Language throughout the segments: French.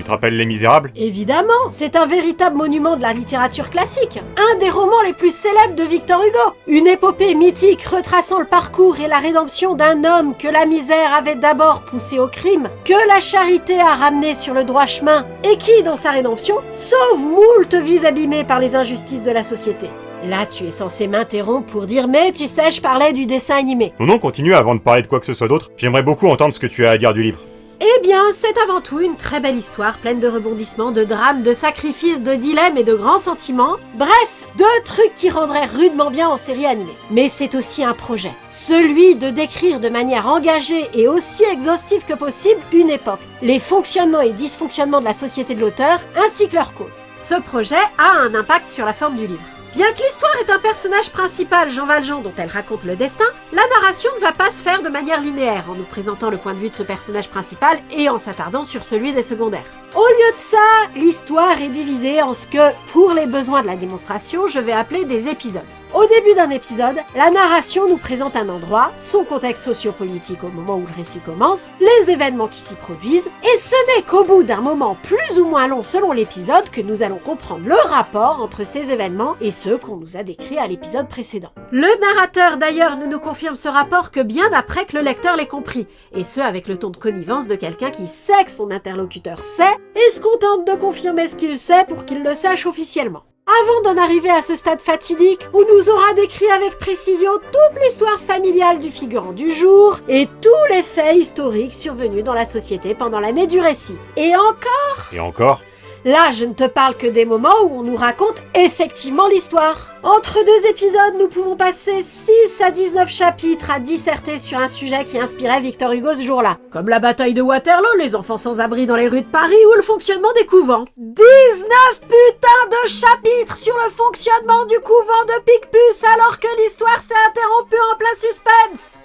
te rappelles Les Misérables? Évidemment, c'est un véritable monument de la littérature classique. Un des romans les plus célèbres de Victor Hugo. Une épopée mythique retraçant le parcours et la rédemption d'un homme que la misère avait d'abord poussé au crime, que la charité a ramené sur le droit chemin, et qui, dans sa rédemption, sauve moult vies abîmées par les injustices de la société. Là, tu es censé m'interrompre pour dire « Mais tu sais, je parlais du dessin animé ». Non, continue avant de parler de quoi que ce soit d'autre. J'aimerais beaucoup entendre ce que tu as à dire du livre. Eh bien, c'est avant tout une très belle histoire pleine de rebondissements, de drames, de sacrifices, de dilemmes et de grands sentiments. Bref, de trucs qui rendraient rudement bien en série animée. Mais c'est aussi un projet. Celui de décrire de manière engagée et aussi exhaustive que possible une époque, les fonctionnements et dysfonctionnements de la société de l'auteur, ainsi que leurs causes. Ce projet a un impact sur la forme du livre. Bien que l'histoire ait un personnage principal, Jean Valjean, dont elle raconte le destin, la narration ne va pas se faire de manière linéaire, en nous présentant le point de vue de ce personnage principal et en s'attardant sur celui des secondaires. Au lieu de ça, l'histoire est divisée en ce que, pour les besoins de la démonstration, je vais appeler des épisodes. Au début d'un épisode, la narration nous présente un endroit, son contexte socio-politique au moment où le récit commence, les événements qui s'y produisent, et ce n'est qu'au bout d'un moment plus ou moins long selon l'épisode que nous allons comprendre le rapport entre ces événements et ceux qu'on nous a décrits à l'épisode précédent. Le narrateur d'ailleurs ne nous confirme ce rapport que bien après que le lecteur l'ait compris, et ce avec le ton de connivence de quelqu'un qui sait que son interlocuteur sait, et se contente de confirmer ce qu'il sait pour qu'il le sache officiellement. Avant d'en arriver à ce stade fatidique, où nous aura décrit avec précision toute l'histoire familiale du figurant du jour et tous les faits historiques survenus dans la société pendant l'année du récit. Et encore, là, je ne te parle que des moments où on nous raconte effectivement l'histoire. Entre deux épisodes, nous pouvons passer 6 à 19 chapitres à disserter sur un sujet qui inspirait Victor Hugo ce jour-là. Comme la bataille de Waterloo, les enfants sans abri dans les rues de Paris ou le fonctionnement des couvents. 19 putains de chapitres sur le fonctionnement du couvent de Picpus alors que l'histoire s'est interrompue en plein suspense.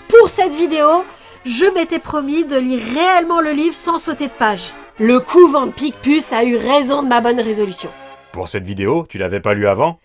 Pour cette vidéo, je m'étais promis de lire réellement le livre sans sauter de page. Le couvent de Picpus a eu raison de ma bonne résolution. Pour cette vidéo, tu l'avais pas lu avant?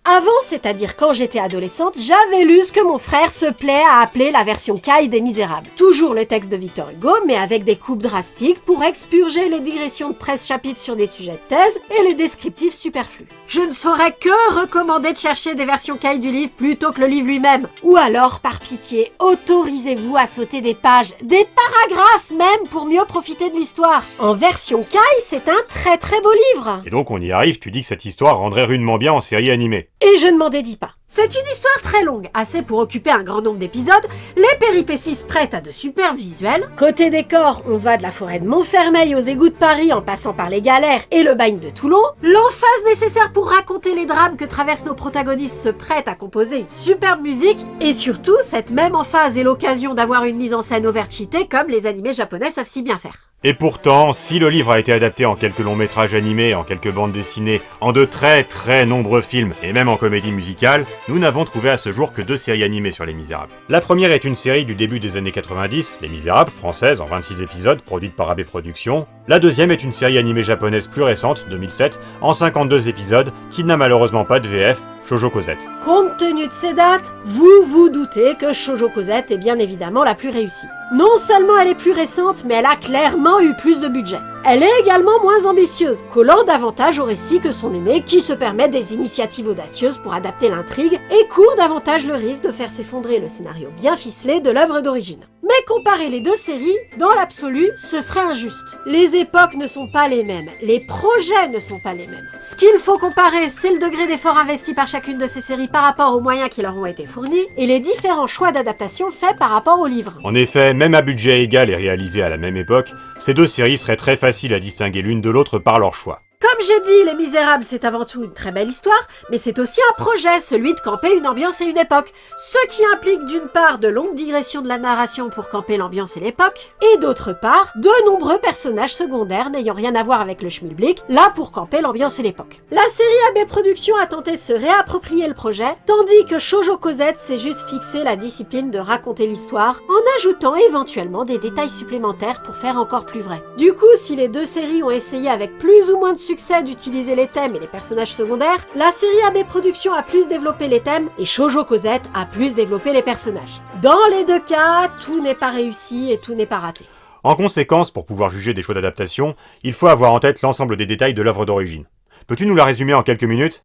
Avant, c'est-à-dire quand j'étais adolescente, j'avais lu ce que mon frère se plaît à appeler la version Caille des Misérables. Toujours le texte de Victor Hugo, mais avec des coupes drastiques pour expurger les digressions de 13 chapitres sur des sujets de thèse et les descriptifs superflus. Je ne saurais que recommander de chercher des versions Caille du livre plutôt que le livre lui-même. Ou alors, par pitié, autorisez-vous à sauter des pages, des paragraphes même, pour mieux profiter de l'histoire. En version Caille, c'est un très très beau livre. Et donc on y arrive, tu dis que cette histoire rendrait rudement bien en série animée. Et je ne m'en dédie pas. C'est une histoire très longue, assez pour occuper un grand nombre d'épisodes, les péripéties se prêtent à de super visuels. Côté décor, on va de la forêt de Montfermeil aux égouts de Paris en passant par les galères et le bagne de Toulon. L'emphase nécessaire pour raconter les drames que traversent nos protagonistes se prête à composer une superbe musique, et surtout, cette même emphase est l'occasion d'avoir une mise en scène overcheatée comme les animés japonais savent si bien faire. Et pourtant, si le livre a été adapté en quelques longs métrages animés, en quelques bandes dessinées, en de très nombreux films, et même en comédie musicale, nous n'avons trouvé à ce jour que 2 séries animées sur Les Misérables. La première est une série du début des années 90, Les Misérables, française, en 26 épisodes, produite par AB Productions. La deuxième est une série animée japonaise plus récente, 2007, en 52 épisodes, qui n'a malheureusement pas de VF, Shoujo Cosette. Compte tenu de ces dates, vous vous doutez que Shoujo Cosette est bien évidemment la plus réussie. Non seulement elle est plus récente, mais elle a clairement eu plus de budget. Elle est également moins ambitieuse, collant davantage au récit que son aîné qui se permet des initiatives audacieuses pour adapter l'intrigue et court davantage le risque de faire s'effondrer le scénario bien ficelé de l'œuvre d'origine. Mais comparer les deux séries, dans l'absolu, ce serait injuste. Les époques ne sont pas les mêmes, les projets ne sont pas les mêmes. Ce qu'il faut comparer, c'est le degré d'effort investi par chacune de ces séries par rapport aux moyens qui leur ont été fournis et les différents choix d'adaptation faits par rapport au livre. En effet, même à budget égal et réalisé à la même époque, ces 2 séries seraient très faciles à distinguer l'une de l'autre par leur choix. Comme j'ai dit, Les Misérables, c'est avant tout une très belle histoire, mais c'est aussi un projet, celui de camper une ambiance et une époque. Ce qui implique d'une part de longues digressions de la narration pour camper l'ambiance et l'époque, et d'autre part, de nombreux personnages secondaires n'ayant rien à voir avec le schmilblick, là pour camper l'ambiance et l'époque. La série AB Productions a tenté de se réapproprier le projet, tandis que Shoujo Cosette s'est juste fixé la discipline de raconter l'histoire, en ajoutant éventuellement des détails supplémentaires pour faire encore plus vrai. Du coup, si les 2 séries ont essayé avec plus ou moins de succès d'utiliser les thèmes et les personnages secondaires, la série AB Productions a plus développé les thèmes et Shoujo Cosette a plus développé les personnages. Dans les 2 cas, tout n'est pas réussi et tout n'est pas raté. En conséquence, pour pouvoir juger des choix d'adaptation, il faut avoir en tête l'ensemble des détails de l'œuvre d'origine. Peux-tu nous la résumer en quelques minutes ?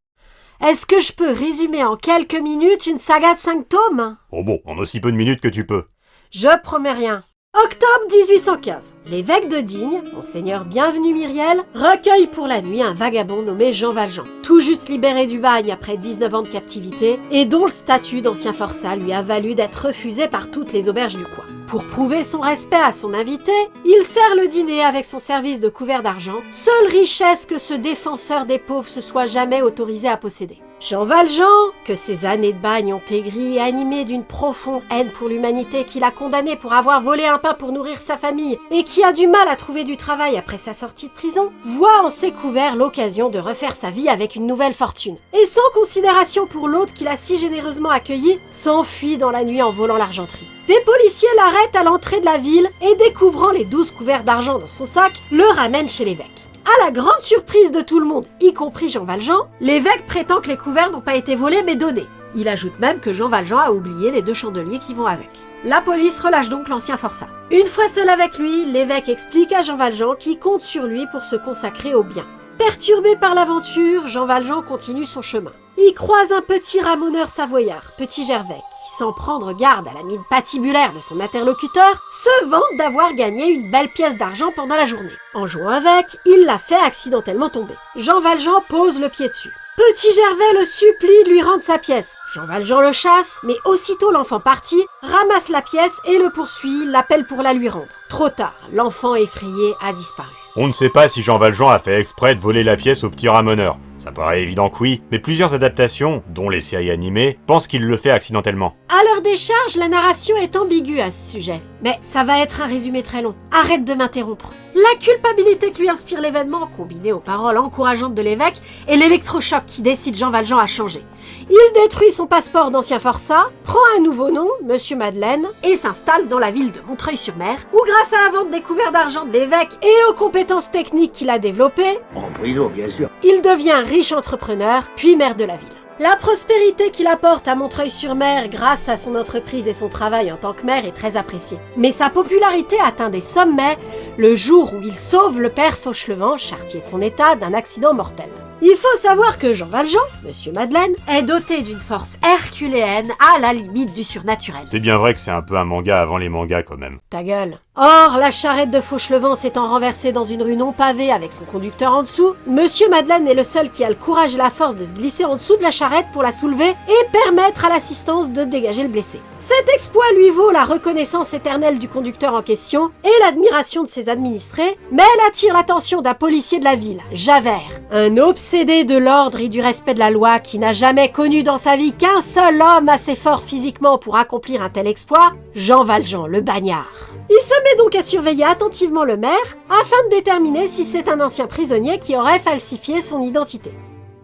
Est-ce que je peux résumer en quelques minutes une saga de 5 tomes ? Oh bon, en aussi peu de minutes que tu peux. Je promets rien. Octobre 1815. L'évêque de Digne, Monseigneur Bienvenu Myriel, recueille pour la nuit un vagabond nommé Jean Valjean, tout juste libéré du bagne après 19 ans de captivité, et dont le statut d'ancien forçat lui a valu d'être refusé par toutes les auberges du coin. Pour prouver son respect à son invité, il sert le dîner avec son service de couvert d'argent, seule richesse que ce défenseur des pauvres se soit jamais autorisé à posséder. Jean Valjean, que ses années de bagne ont aigri et animé d'une profonde haine pour l'humanité qui l'a condamné pour avoir volé un pain pour nourrir sa famille et qui a du mal à trouver du travail après sa sortie de prison, voit en ses couverts l'occasion de refaire sa vie avec une nouvelle fortune. Et sans considération pour l'autre qu'il a si généreusement accueilli, s'enfuit dans la nuit en volant l'argenterie. Des policiers l'arrêtent à l'entrée de la ville et découvrant les 12 couverts d'argent dans son sac, le ramènent chez l'évêque. À la grande surprise de tout le monde, y compris Jean Valjean, l'évêque prétend que les couverts n'ont pas été volés mais donnés. Il ajoute même que Jean Valjean a oublié les 2 chandeliers qui vont avec. La police relâche donc l'ancien forçat. Une fois seul avec lui, l'évêque explique à Jean Valjean qu'il compte sur lui pour se consacrer au bien. Perturbé par l'aventure, Jean Valjean continue son chemin. Il croise un petit ramoneur savoyard, Petit Gervais, qui, sans prendre garde à la mine patibulaire de son interlocuteur, se vante d'avoir gagné une belle pièce d'argent pendant la journée. En jouant avec, il l'a fait accidentellement tomber. Jean Valjean pose le pied dessus. Petit Gervais le supplie de lui rendre sa pièce. Jean Valjean le chasse, mais aussitôt l'enfant parti, ramasse la pièce et le poursuit, l'appelle pour la lui rendre. Trop tard, l'enfant effrayé a disparu. On ne sait pas si Jean Valjean a fait exprès de voler la pièce au petit ramoneur. Ça paraît évident que oui, mais plusieurs adaptations, dont les séries animées, pensent qu'il le fait accidentellement. À leur décharge, la narration est ambiguë à ce sujet. Mais ça va être un résumé très long. Arrête de m'interrompre. La culpabilité que lui inspire l'événement, combinée aux paroles encourageantes de l'évêque, et l'électrochoc qui décide Jean Valjean à changer. Il détruit son passeport d'ancien forçat, prend un nouveau nom, Monsieur Madeleine, et s'installe dans la ville de Montreuil-sur-Mer, où grâce à la vente des couverts d'argent de l'évêque et aux compétences techniques qu'il a développées, En prison, bien sûr. il devient riche entrepreneur, puis maire de la ville. La prospérité qu'il apporte à Montreuil-sur-Mer grâce à son entreprise et son travail en tant que maire est très appréciée. Mais sa popularité atteint des sommets le jour où il sauve le père Fauchelevent, charretier de son état, d'un accident mortel. Il faut savoir que Jean Valjean, Monsieur Madeleine, est doté d'une force herculéenne à la limite du surnaturel. C'est bien vrai que c'est un peu un manga avant les mangas quand même. Ta gueule. Or, la charrette de Fauchelevent s'étant renversée dans une rue non pavée avec son conducteur en dessous, Monsieur Madeleine est le seul qui a le courage et la force de se glisser en dessous de la charrette pour la soulever et permettre à l'assistance de dégager le blessé. Cet exploit lui vaut la reconnaissance éternelle du conducteur en question et l'admiration de ses administrés, mais elle attire l'attention d'un policier de la ville, Javert, un obsédé de l'ordre et du respect de la loi qui n'a jamais connu dans sa vie qu'un seul homme assez fort physiquement pour accomplir un tel exploit, Jean Valjean, le bagnard. Il se met donc à surveiller attentivement le maire afin de déterminer si c'est un ancien prisonnier qui aurait falsifié son identité.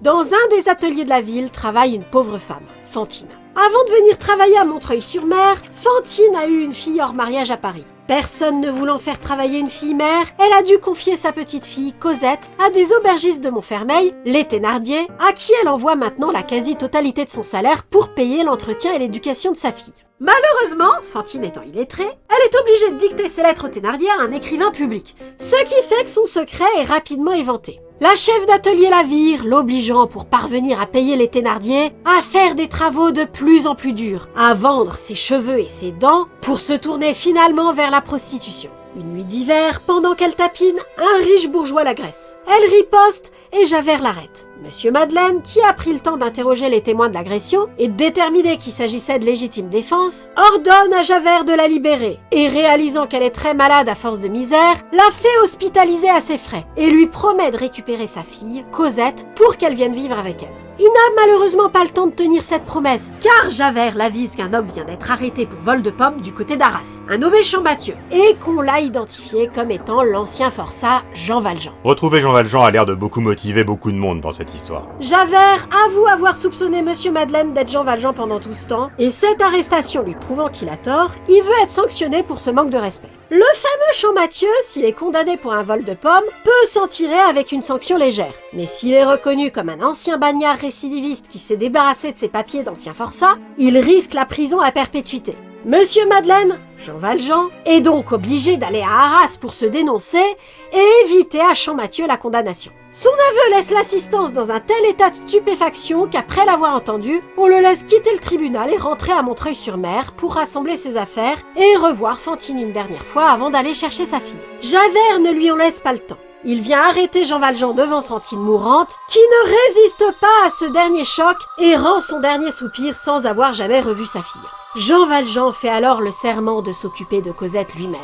Dans un des ateliers de la ville travaille une pauvre femme, Fantine. Avant de venir travailler à Montreuil-sur-Mer, Fantine a eu une fille hors mariage à Paris. Personne ne voulant faire travailler une fille mère, elle a dû confier sa petite fille, Cosette, à des aubergistes de Montfermeil, les Thénardier, à qui elle envoie maintenant la quasi-totalité de son salaire pour payer l'entretien et l'éducation de sa fille. Malheureusement, Fantine étant illettrée, elle est obligée de dicter ses lettres aux Thénardier à un écrivain public, ce qui fait que son secret est rapidement éventé. La chef d'atelier la vire, l'obligeant pour parvenir à payer les Thénardier à faire des travaux de plus en plus durs, à vendre ses cheveux et ses dents pour se tourner finalement vers la prostitution. Une nuit d'hiver, pendant qu'elle tapine, un riche bourgeois l'agresse. Elle riposte et Javert l'arrête. Monsieur Madeleine, qui a pris le temps d'interroger les témoins de l'agression et déterminé qu'il s'agissait de légitime défense, ordonne à Javert de la libérer et réalisant qu'elle est très malade à force de misère, la fait hospitaliser à ses frais et lui promet de récupérer sa fille, Cosette, pour qu'elle vienne vivre avec elle. Il n'a malheureusement pas le temps de tenir cette promesse, car Javert l'avise qu'un homme vient d'être arrêté pour vol de pommes du côté d'Arras, un nommé Champmathieu, et qu'on l'a identifié comme étant l'ancien forçat Jean Valjean. Retrouver Jean Valjean a l'air de beaucoup motiver beaucoup de monde dans cette histoire. Javert avoue avoir soupçonné Monsieur Madeleine d'être Jean Valjean pendant tout ce temps, et cette arrestation lui prouvant qu'il a tort, il veut être sanctionné pour ce manque de respect. Le fameux Champmathieu, s'il est condamné pour un vol de pommes, peut s'en tirer avec une sanction légère. Mais s'il est reconnu comme un ancien bagnard récidiviste qui s'est débarrassé de ses papiers d'ancien forçat, il risque la prison à perpétuité. Monsieur Madeleine, Jean Valjean, est donc obligé d'aller à Arras pour se dénoncer et éviter à Champmathieu la condamnation. Son aveu laisse l'assistance dans un tel état de stupéfaction qu'après l'avoir entendu, on le laisse quitter le tribunal et rentrer à Montreuil-sur-Mer pour rassembler ses affaires et revoir Fantine une dernière fois avant d'aller chercher sa fille. Javert ne lui en laisse pas le temps. Il vient arrêter Jean Valjean devant Fantine mourante, qui ne résiste pas à ce dernier choc et rend son dernier soupir sans avoir jamais revu sa fille. Jean Valjean fait alors le serment de s'occuper de Cosette lui-même.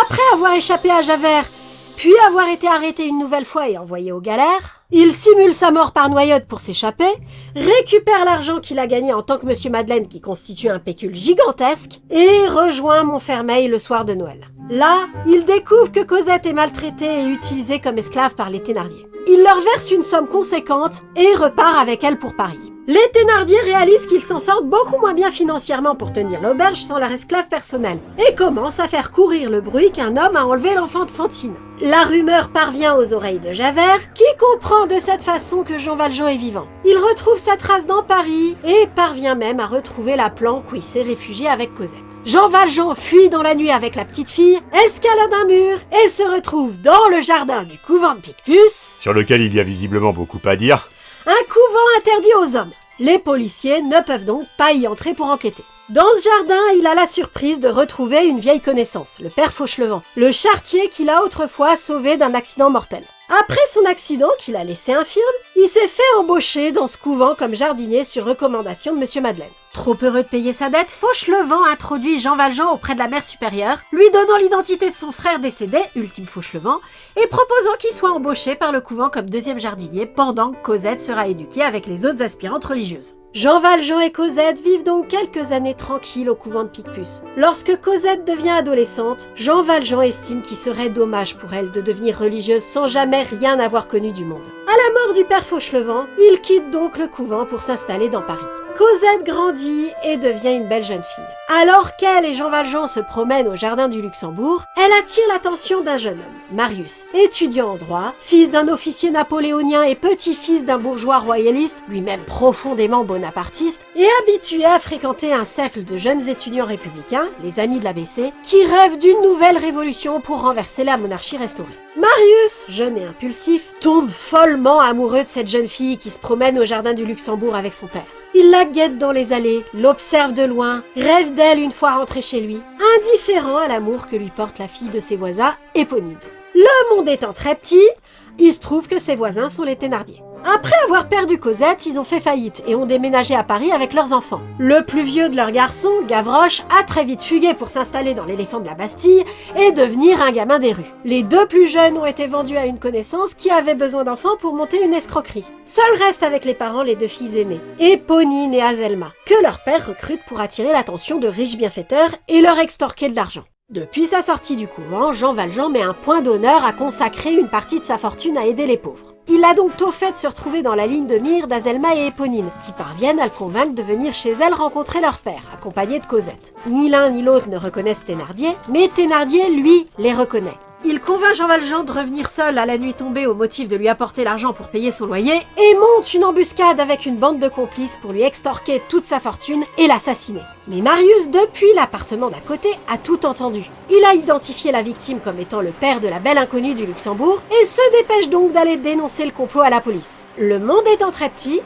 Après avoir échappé à Javert, puis avoir été arrêté une nouvelle fois et envoyé aux galères, il simule sa mort par noyade pour s'échapper, récupère l'argent qu'il a gagné en tant que Monsieur Madeleine qui constitue un pécule gigantesque, et rejoint Montfermeil le soir de Noël. Là, il découvre que Cosette est maltraitée et utilisée comme esclave par les Thénardier. Il leur verse une somme conséquente et repart avec elle pour Paris. Les Thénardier réalisent qu'ils s'en sortent beaucoup moins bien financièrement pour tenir l'auberge sans leur esclave personnelle et commencent à faire courir le bruit qu'un homme a enlevé l'enfant de Fantine. La rumeur parvient aux oreilles de Javert, qui comprend de cette façon que Jean Valjean est vivant. Il retrouve sa trace dans Paris et parvient même à retrouver la planque où il s'est réfugié avec Cosette. Jean Valjean fuit dans la nuit avec la petite fille, escalade un mur et se retrouve dans le jardin du couvent de Picpus, sur lequel il y a visiblement beaucoup à dire. Un couvent interdit aux hommes. Les policiers ne peuvent donc pas y entrer pour enquêter. Dans ce jardin, il a la surprise de retrouver une vieille connaissance, le père Fauchelevent, le charretier qu'il a autrefois sauvé d'un accident mortel. Après son accident, qu'il a laissé infirme, il s'est fait embaucher dans ce couvent comme jardinier sur recommandation de Monsieur Madeleine. Trop heureux de payer sa dette, Fauchelevent introduit Jean Valjean auprès de la mère supérieure, lui donnant l'identité de son frère décédé, Ultime Fauchelevent, et proposant qu'il soit embauché par le couvent comme deuxième jardinier pendant que Cosette sera éduquée avec les autres aspirantes religieuses. Jean Valjean et Cosette vivent donc quelques années tranquilles au couvent de Picpus. Lorsque Cosette devient adolescente, Jean Valjean estime qu'il serait dommage pour elle de devenir religieuse sans jamais rien avoir connu du monde. À la mort du père Fauchelevent, il quitte donc le couvent pour s'installer dans Paris. Cosette grandit et devient une belle jeune fille. Alors qu'elle et Jean Valjean se promènent au jardin du Luxembourg, elle attire l'attention d'un jeune homme, Marius, étudiant en droit, fils d'un officier napoléonien et petit-fils d'un bourgeois royaliste, lui-même profondément bonapartiste, et habitué à fréquenter un cercle de jeunes étudiants républicains, les amis de l'ABC, qui rêvent d'une nouvelle révolution pour renverser la monarchie restaurée. Marius, jeune et impulsif, tombe follement amoureux de cette jeune fille qui se promène au jardin du Luxembourg avec son père. Il la guette dans les allées, l'observe de loin, rêve d'elle une fois rentré chez lui, indifférent à l'amour que lui porte la fille de ses voisins, Éponine. Le monde étant très petit, il se trouve que ses voisins sont les Thénardier. Après avoir perdu Cosette, ils ont fait faillite et ont déménagé à Paris avec leurs enfants. Le plus vieux de leurs garçons, Gavroche, a très vite fugué pour s'installer dans l'éléphant de la Bastille et devenir un gamin des rues. Les deux plus jeunes ont été vendus à une connaissance qui avait besoin d'enfants pour monter une escroquerie. Seuls restent avec les parents les deux filles aînées, Éponine et Azelma, que leur père recrute pour attirer l'attention de riches bienfaiteurs et leur extorquer de l'argent. Depuis sa sortie du couvent, Jean Valjean met un point d'honneur à consacrer une partie de sa fortune à aider les pauvres. Il a donc tôt fait de se retrouver dans la ligne de mire d'Azelma et Éponine, qui parviennent à le convaincre de venir chez elle rencontrer leur père, accompagné de Cosette. Ni l'un ni l'autre ne reconnaissent Thénardier, mais Thénardier, lui, les reconnaît. Il convainc Jean Valjean de revenir seul à la nuit tombée au motif de lui apporter l'argent pour payer son loyer et monte une embuscade avec une bande de complices pour lui extorquer toute sa fortune et l'assassiner. Mais Marius, depuis l'appartement d'à côté, a tout entendu. Il a identifié la victime comme étant le père de la belle inconnue du Luxembourg et se dépêche donc d'aller dénoncer le complot à la police. Le monde étant très petit,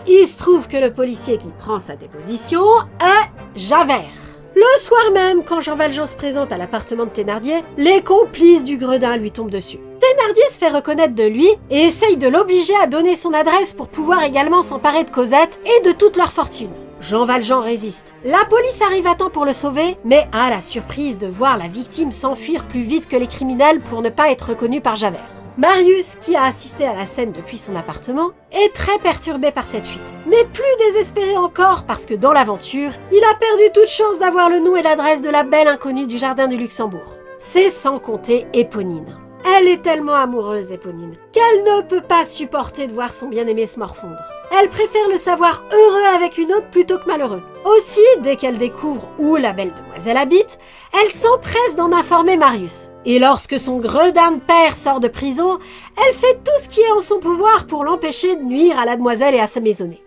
il se trouve que le policier qui prend sa déposition est Javert. Le soir même, quand Jean Valjean se présente à l'appartement de Thénardier, les complices du gredin lui tombent dessus. Thénardier se fait reconnaître de lui et essaye de l'obliger à donner son adresse pour pouvoir également s'emparer de Cosette et de toute leur fortune. Jean Valjean résiste. La police arrive à temps pour le sauver, mais a la surprise de voir la victime s'enfuir plus vite que les criminels pour ne pas être reconnu par Javert. Marius, qui a assisté à la scène depuis son appartement, est très perturbé par cette fuite, mais plus désespéré encore parce que dans l'aventure, il a perdu toute chance d'avoir le nom et l'adresse de la belle inconnue du jardin du Luxembourg. C'est sans compter Éponine. Elle est tellement amoureuse, Éponine, qu'elle ne peut pas supporter de voir son bien-aimé se morfondre. Elle préfère le savoir heureux avec une autre plutôt que malheureux. Aussi, dès qu'elle découvre où la belle demoiselle habite, elle s'empresse d'en informer Marius. Et lorsque son gredin de père sort de prison, elle fait tout ce qui est en son pouvoir pour l'empêcher de nuire à la demoiselle et à sa maisonnée.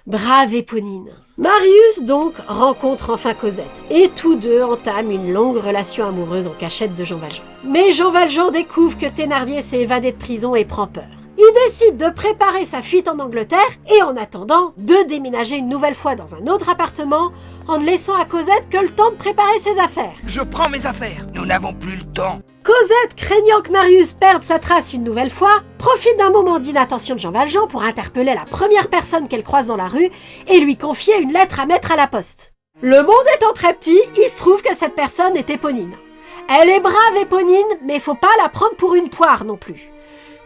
Brave Éponine. Marius, donc, rencontre enfin Cosette, et tous deux entament une longue relation amoureuse en cachette de Jean Valjean. Mais Jean Valjean découvre que Thénardier s'est évadé de prison et prend peur. Il décide de préparer sa fuite en Angleterre et en attendant, de déménager une nouvelle fois dans un autre appartement en ne laissant à Cosette que le temps de préparer ses affaires. Je prends mes affaires, nous n'avons plus le temps. Cosette, craignant que Marius perde sa trace une nouvelle fois, profite d'un moment d'inattention de Jean Valjean pour interpeller la première personne qu'elle croise dans la rue et lui confier une lettre à mettre à la poste. Le monde étant très petit, il se trouve que cette personne est Éponine. Elle est brave Éponine, mais faut pas la prendre pour une poire non plus.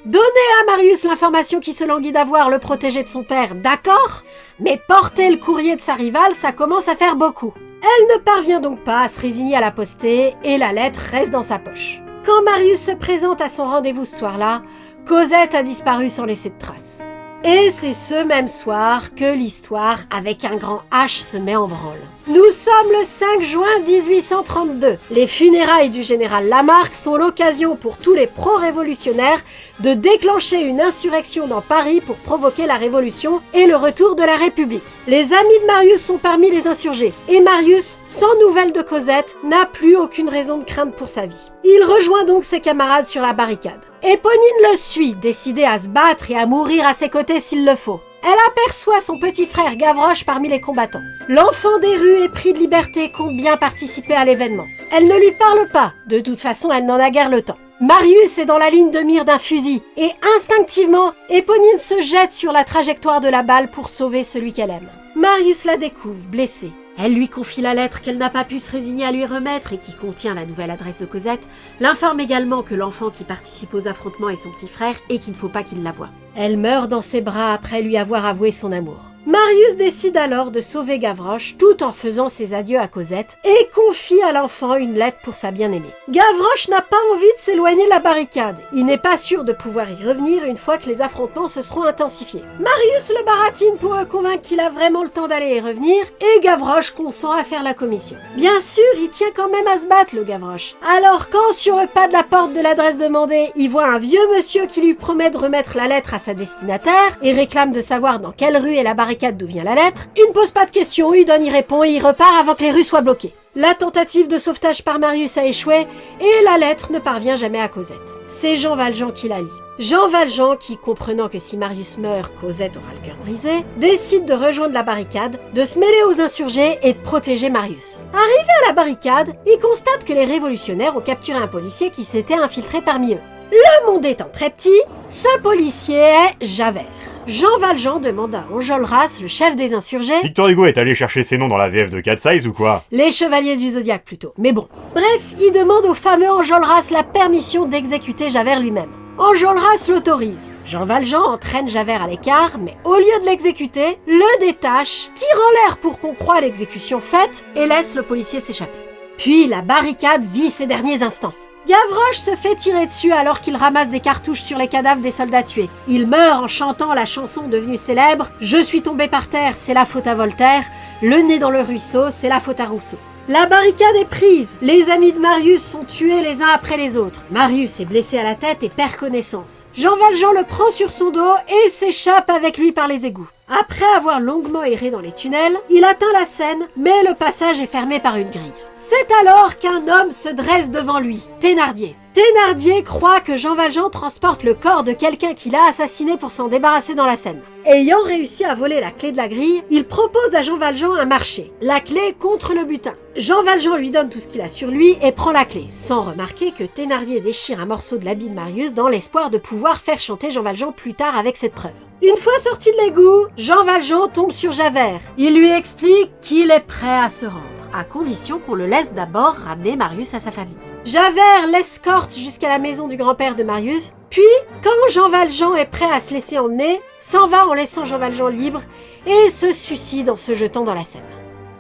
Donner à Marius l'information qui se languit d'avoir le protégé de son père, d'accord, mais porter le courrier de sa rivale, ça commence à faire beaucoup. Elle ne parvient donc pas à se résigner à la poster et la lettre reste dans sa poche. Quand Marius se présente à son rendez-vous ce soir-là, Cosette a disparu sans laisser de traces. Et c'est ce même soir que l'histoire, avec un grand H, se met en branle. Nous sommes le 5 juin 1832. Les funérailles du général Lamarque sont l'occasion pour tous les pro-révolutionnaires de déclencher une insurrection dans Paris pour provoquer la révolution et le retour de la République. Les amis de Marius sont parmi les insurgés, et Marius, sans nouvelles de Cosette, n'a plus aucune raison de crainte pour sa vie. Il rejoint donc ses camarades sur la barricade. Éponine le suit, décidée à se battre et à mourir à ses côtés s'il le faut. Elle aperçoit son petit frère Gavroche parmi les combattants. L'enfant des rues épris de liberté compte bien participer à l'événement. Elle ne lui parle pas, de toute façon elle n'en a guère le temps. Marius est dans la ligne de mire d'un fusil, et instinctivement, Éponine se jette sur la trajectoire de la balle pour sauver celui qu'elle aime. Marius la découvre, blessée. Elle lui confie la lettre qu'elle n'a pas pu se résigner à lui remettre et qui contient la nouvelle adresse de Cosette, l'informe également que l'enfant qui participe aux affrontements est son petit frère et qu'il ne faut pas qu'il la voie. Elle meurt dans ses bras après lui avoir avoué son amour. Marius décide alors de sauver Gavroche tout en faisant ses adieux à Cosette et confie à l'enfant une lettre pour sa bien-aimée. Gavroche n'a pas envie de s'éloigner de la barricade. Il n'est pas sûr de pouvoir y revenir une fois que les affrontements se seront intensifiés. Marius le baratine pour le convaincre qu'il a vraiment le temps d'aller et revenir et Gavroche consent à faire la commission. Bien sûr, il tient quand même à se battre le Gavroche. Alors quand sur le pas de la porte de l'adresse demandée, il voit un vieux monsieur qui lui promet de remettre la lettre à sa destinataire et réclame de savoir dans quelle rue est la barricade d'où vient la lettre, il ne pose pas de questions, il donne, il répond et il repart avant que les rues soient bloquées. La tentative de sauvetage par Marius a échoué et la lettre ne parvient jamais à Cosette. C'est Jean Valjean qui la lit. Jean Valjean, qui, comprenant que si Marius meurt, Cosette aura le cœur brisé, décide de rejoindre la barricade, de se mêler aux insurgés et de protéger Marius. Arrivé à la barricade, il constate que les révolutionnaires ont capturé un policier qui s'était infiltré parmi eux. Le monde étant très petit, ce policier est Javert. Jean Valjean demande à Enjolras, le chef des insurgés... Victor Hugo est allé chercher ses noms dans la VF de Cat Size ou quoi? Les chevaliers du Zodiaque plutôt, mais bon. Bref, il demande au fameux Enjolras la permission d'exécuter Javert lui-même. Enjolras l'autorise. Jean Valjean entraîne Javert à l'écart, mais au lieu de l'exécuter, le détache, tire en l'air pour qu'on croie l'exécution faite et laisse le policier s'échapper. Puis la barricade vit ses derniers instants. Gavroche se fait tirer dessus alors qu'il ramasse des cartouches sur les cadavres des soldats tués. Il meurt en chantant la chanson devenue célèbre « Je suis tombé par terre, c'est la faute à Voltaire. Le nez dans le ruisseau, c'est la faute à Rousseau. » La barricade est prise. Les amis de Marius sont tués les uns après les autres. Marius est blessé à la tête et perd connaissance. Jean Valjean le prend sur son dos et s'échappe avec lui par les égouts. Après avoir longuement erré dans les tunnels, il atteint la Seine, mais le passage est fermé par une grille. C'est alors qu'un homme se dresse devant lui, Thénardier. Thénardier croit que Jean Valjean transporte le corps de quelqu'un qu'il a assassiné pour s'en débarrasser dans la Seine. Ayant réussi à voler la clé de la grille, il propose à Jean Valjean un marché, la clé contre le butin. Jean Valjean lui donne tout ce qu'il a sur lui et prend la clé, sans remarquer que Thénardier déchire un morceau de l'habit de Marius dans l'espoir de pouvoir faire chanter Jean Valjean plus tard avec cette preuve. Une fois sorti de l'égout, Jean Valjean tombe sur Javert. Il lui explique qu'il est prêt à se rendre, à condition qu'on le laisse d'abord ramener Marius à sa famille. Javert l'escorte jusqu'à la maison du grand-père de Marius, puis, quand Jean Valjean est prêt à se laisser emmener, s'en va en laissant Jean Valjean libre et se suicide en se jetant dans la Seine.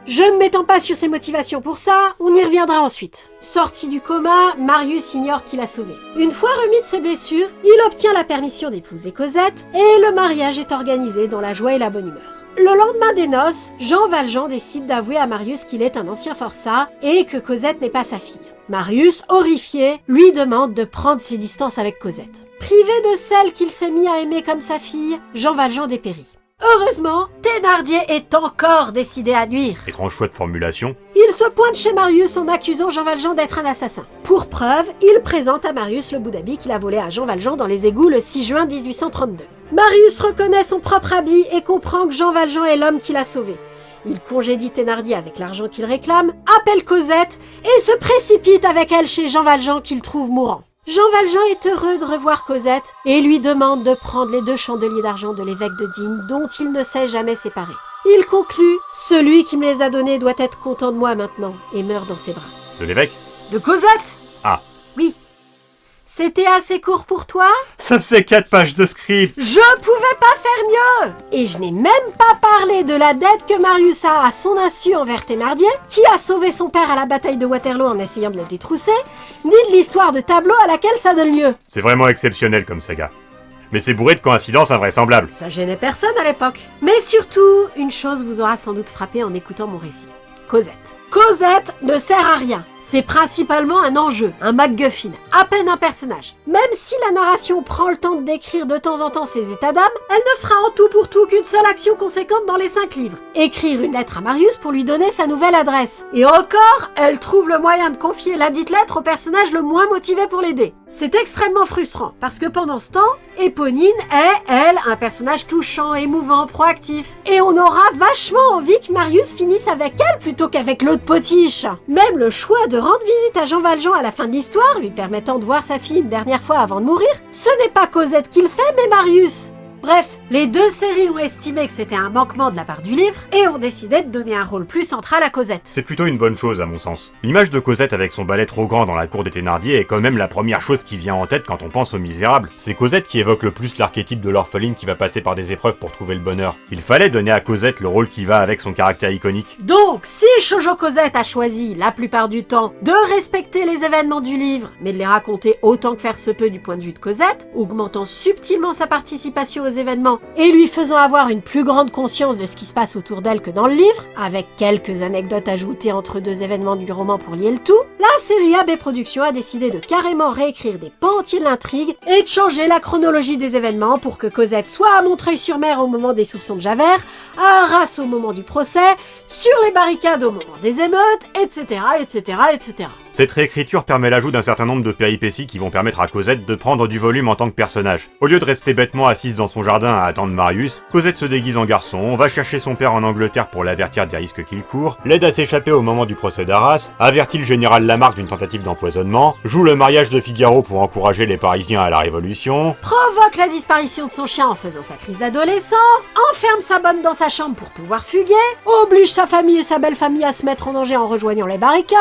Je ne m'étends pas sur ses motivations pour ça, on y reviendra ensuite. Sorti du coma, Marius ignore qui l'a sauvé. Une fois remis de ses blessures, il obtient la permission d'épouser Cosette et le mariage est organisé dans la joie et la bonne humeur. Le lendemain des noces, Jean Valjean décide d'avouer à Marius qu'il est un ancien forçat et que Cosette n'est pas sa fille. Marius, horrifié, lui demande de prendre ses distances avec Cosette. Privé de celle qu'il s'est mis à aimer comme sa fille, Jean Valjean dépérit. Heureusement, Thénardier est encore décidé à nuire. Étrange choix de formulation. Il se pointe chez Marius en accusant Jean Valjean d'être un assassin. Pour preuve, il présente à Marius le bout d'habit qu'il a volé à Jean Valjean dans les égouts le 6 juin 1832. Marius reconnaît son propre habit et comprend que Jean Valjean est l'homme qui l'a sauvé. Il congédie Thénardier avec l'argent qu'il réclame, appelle Cosette et se précipite avec elle chez Jean Valjean qu'il trouve mourant. Jean Valjean est heureux de revoir Cosette et lui demande de prendre les 2 chandeliers d'argent de l'évêque de Digne dont il ne s'est jamais séparé. Il conclut « Celui qui me les a donnés doit être content de moi maintenant » et meurt dans ses bras. De l'évêque? De Cosette? Ah. Oui. C'était assez court pour toi? Ça faisait 4 pages de script. Je pouvais pas faire mieux! Et je n'ai même pas parlé de la dette que Marius a à son insu envers Thénardier, qui a sauvé son père à la bataille de Waterloo en essayant de le détrousser, ni de l'histoire de tableau à laquelle ça donne lieu. C'est vraiment exceptionnel comme saga. Mais c'est bourré de coïncidences invraisemblables. Ça gênait personne à l'époque. Mais surtout, une chose vous aura sans doute frappé en écoutant mon récit. Cosette. Cosette ne sert à rien. C'est principalement un enjeu, un MacGuffin, à peine un personnage. Même si la narration prend le temps de décrire de temps en temps ses états d'âme, elle ne fera en tout pour tout qu'une seule action conséquente dans les 5 livres. Écrire une lettre à Marius pour lui donner sa nouvelle adresse. Et encore, elle trouve le moyen de confier ladite lettre au personnage le moins motivé pour l'aider. C'est extrêmement frustrant, parce que pendant ce temps, Éponine est, elle, un personnage touchant, émouvant, proactif. Et on aura vachement envie que Marius finisse avec elle plutôt qu'avec l'autre potiche. Même le choix de rendre visite à Jean Valjean à la fin de l'histoire, lui permettant de voir sa fille une dernière fois avant de mourir, ce n'est pas Cosette qui le fait, mais Marius. Bref, les 2 séries ont estimé que c'était un manquement de la part du livre et ont décidé de donner un rôle plus central à Cosette. C'est plutôt une bonne chose à mon sens. L'image de Cosette avec son balai trop grand dans la cour des Thénardier est quand même la première chose qui vient en tête quand on pense aux Misérables. C'est Cosette qui évoque le plus l'archétype de l'orpheline qui va passer par des épreuves pour trouver le bonheur. Il fallait donner à Cosette le rôle qui va avec son caractère iconique. Donc, si Shoujo Cosette a choisi, la plupart du temps, de respecter les événements du livre, mais de les raconter autant que faire se peut du point de vue de Cosette, augmentant subtilement sa participation aux événements et lui faisant avoir une plus grande conscience de ce qui se passe autour d'elle que dans le livre, avec quelques anecdotes ajoutées entre 2 événements du roman pour lier le tout, la série AB Productions a décidé de carrément réécrire des pans entiers de l'intrigue et de changer la chronologie des événements pour que Cosette soit à Montreuil-sur-Mer au moment des soupçons de Javert, à Arras au moment du procès, sur les barricades au moment des émeutes, etc., etc., etc. Cette réécriture permet l'ajout d'un certain nombre de péripéties qui vont permettre à Cosette de prendre du volume en tant que personnage. Au lieu de rester bêtement assise dans son jardin à attendre Marius, Cosette se déguise en garçon, va chercher son père en Angleterre pour l'avertir des risques qu'il court, l'aide à s'échapper au moment du procès d'Arras, avertit le général Lamarque d'une tentative d'empoisonnement, joue le mariage de Figaro pour encourager les Parisiens à la Révolution, provoque la disparition de son chien en faisant sa crise d'adolescence, enferme sa bonne dans sa chambre pour pouvoir fuguer, oblige sa famille et sa belle famille à se mettre en danger en rejoignant les barricades,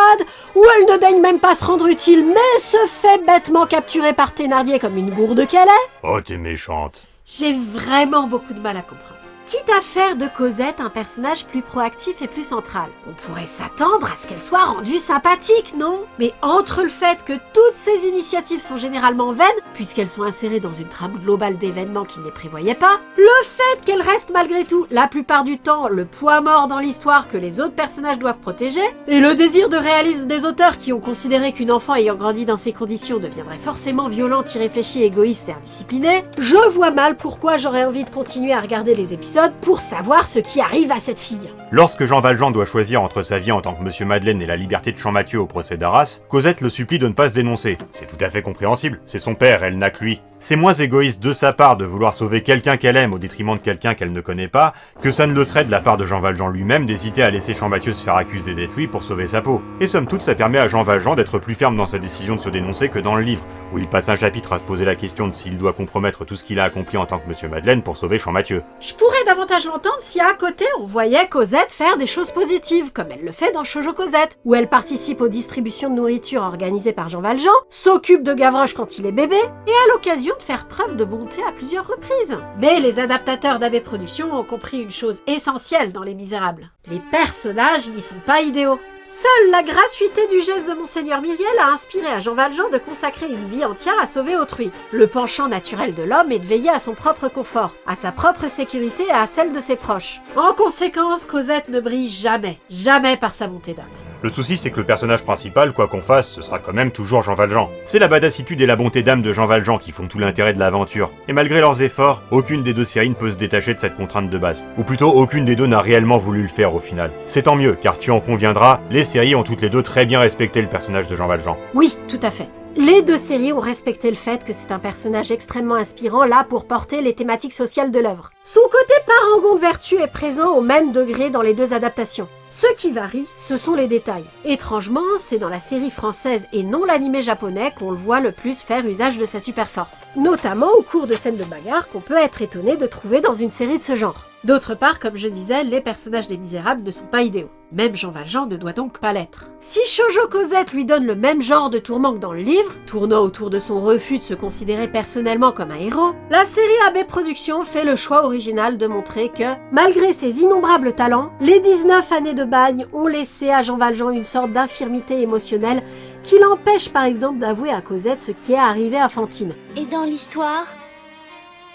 où elle ne daigne même pas se rendre utile mais se fait bêtement capturer par Thénardier comme une gourde qu'elle est. Oh, t'es méchante. J'ai vraiment beaucoup de mal à comprendre. Quitte à faire de Cosette un personnage plus proactif et plus central, on pourrait s'attendre à ce qu'elle soit rendue sympathique, non? Mais entre le fait que toutes ces initiatives sont généralement vaines, puisqu'elles sont insérées dans une trame globale d'événements qui ne les prévoyaient pas, le fait qu'elles restent malgré tout, la plupart du temps, le poids mort dans l'histoire que les autres personnages doivent protéger, et le désir de réalisme des auteurs qui ont considéré qu'une enfant ayant grandi dans ces conditions deviendrait forcément violente, irréfléchie, égoïste et indisciplinée, je vois mal pourquoi j'aurais envie de continuer à regarder les épisodes pour savoir ce qui arrive à cette fille. Lorsque Jean Valjean doit choisir entre sa vie en tant que Monsieur Madeleine et la liberté de Champmathieu au procès d'Arras, Cosette le supplie de ne pas se dénoncer. C'est tout à fait compréhensible, c'est son père, elle n'a que lui. C'est moins égoïste de sa part de vouloir sauver quelqu'un qu'elle aime au détriment de quelqu'un qu'elle ne connaît pas, que ça ne le serait de la part de Jean Valjean lui-même d'hésiter à laisser Champmathieu se faire accuser d'être lui pour sauver sa peau. Et somme toute, ça permet à Jean Valjean d'être plus ferme dans sa décision de se dénoncer que dans le livre, où il passe un chapitre à se poser la question de s'il doit compromettre tout ce qu'il a accompli en tant que Monsieur Madeleine pour sauver Champmathieu. Je pourrais davantage l'entendre si à côté on voyait Cosette faire des choses positives, comme elle le fait dans Shoujo Cosette, où elle participe aux distributions de nourriture organisées par Jean Valjean, s'occupe de Gavroche quand il est bébé, et a l'occasion de faire preuve de bonté à plusieurs reprises. Mais les adaptateurs d'AB Productions ont compris une chose essentielle dans Les Misérables. Les personnages n'y sont pas idéaux. Seule la gratuité du geste de Monseigneur Myriel a inspiré à Jean Valjean de consacrer une vie entière à sauver autrui. Le penchant naturel de l'homme est de veiller à son propre confort, à sa propre sécurité et à celle de ses proches. En conséquence, Cosette ne brille jamais, jamais par sa bonté d'âme. Le souci c'est que le personnage principal, quoi qu'on fasse, ce sera quand même toujours Jean Valjean. C'est la badassitude et la bonté d'âme de Jean Valjean qui font tout l'intérêt de l'aventure. Et malgré leurs efforts, aucune des deux séries ne peut se détacher de cette contrainte de base. Ou plutôt, aucune des deux n'a réellement voulu le faire au final. C'est tant mieux, car tu en conviendras, les séries ont toutes les deux très bien respecté le personnage de Jean Valjean. Oui, tout à fait. Les deux séries ont respecté le fait que c'est un personnage extrêmement inspirant là pour porter les thématiques sociales de l'œuvre. Son côté parangon de vertu est présent au même degré dans les deux adaptations. Ce qui varie, ce sont les détails. Étrangement, c'est dans la série française et non l'animé japonais qu'on le voit le plus faire usage de sa super force. Notamment au cours de scènes de bagarre qu'on peut être étonné de trouver dans une série de ce genre. D'autre part, comme je disais, les personnages des Misérables ne sont pas idéaux. Même Jean Valjean ne doit donc pas l'être. Si Shoujo Cosette lui donne le même genre de tourment que dans le livre, tournant autour de son refus de se considérer personnellement comme un héros, la série AB Productions fait le choix original de montrer que, malgré ses innombrables talents, les 19 années de bagne ont laissé à Jean Valjean une sorte d'infirmité émotionnelle qui l'empêche par exemple d'avouer à Cosette ce qui est arrivé à Fantine. Et dans l'histoire,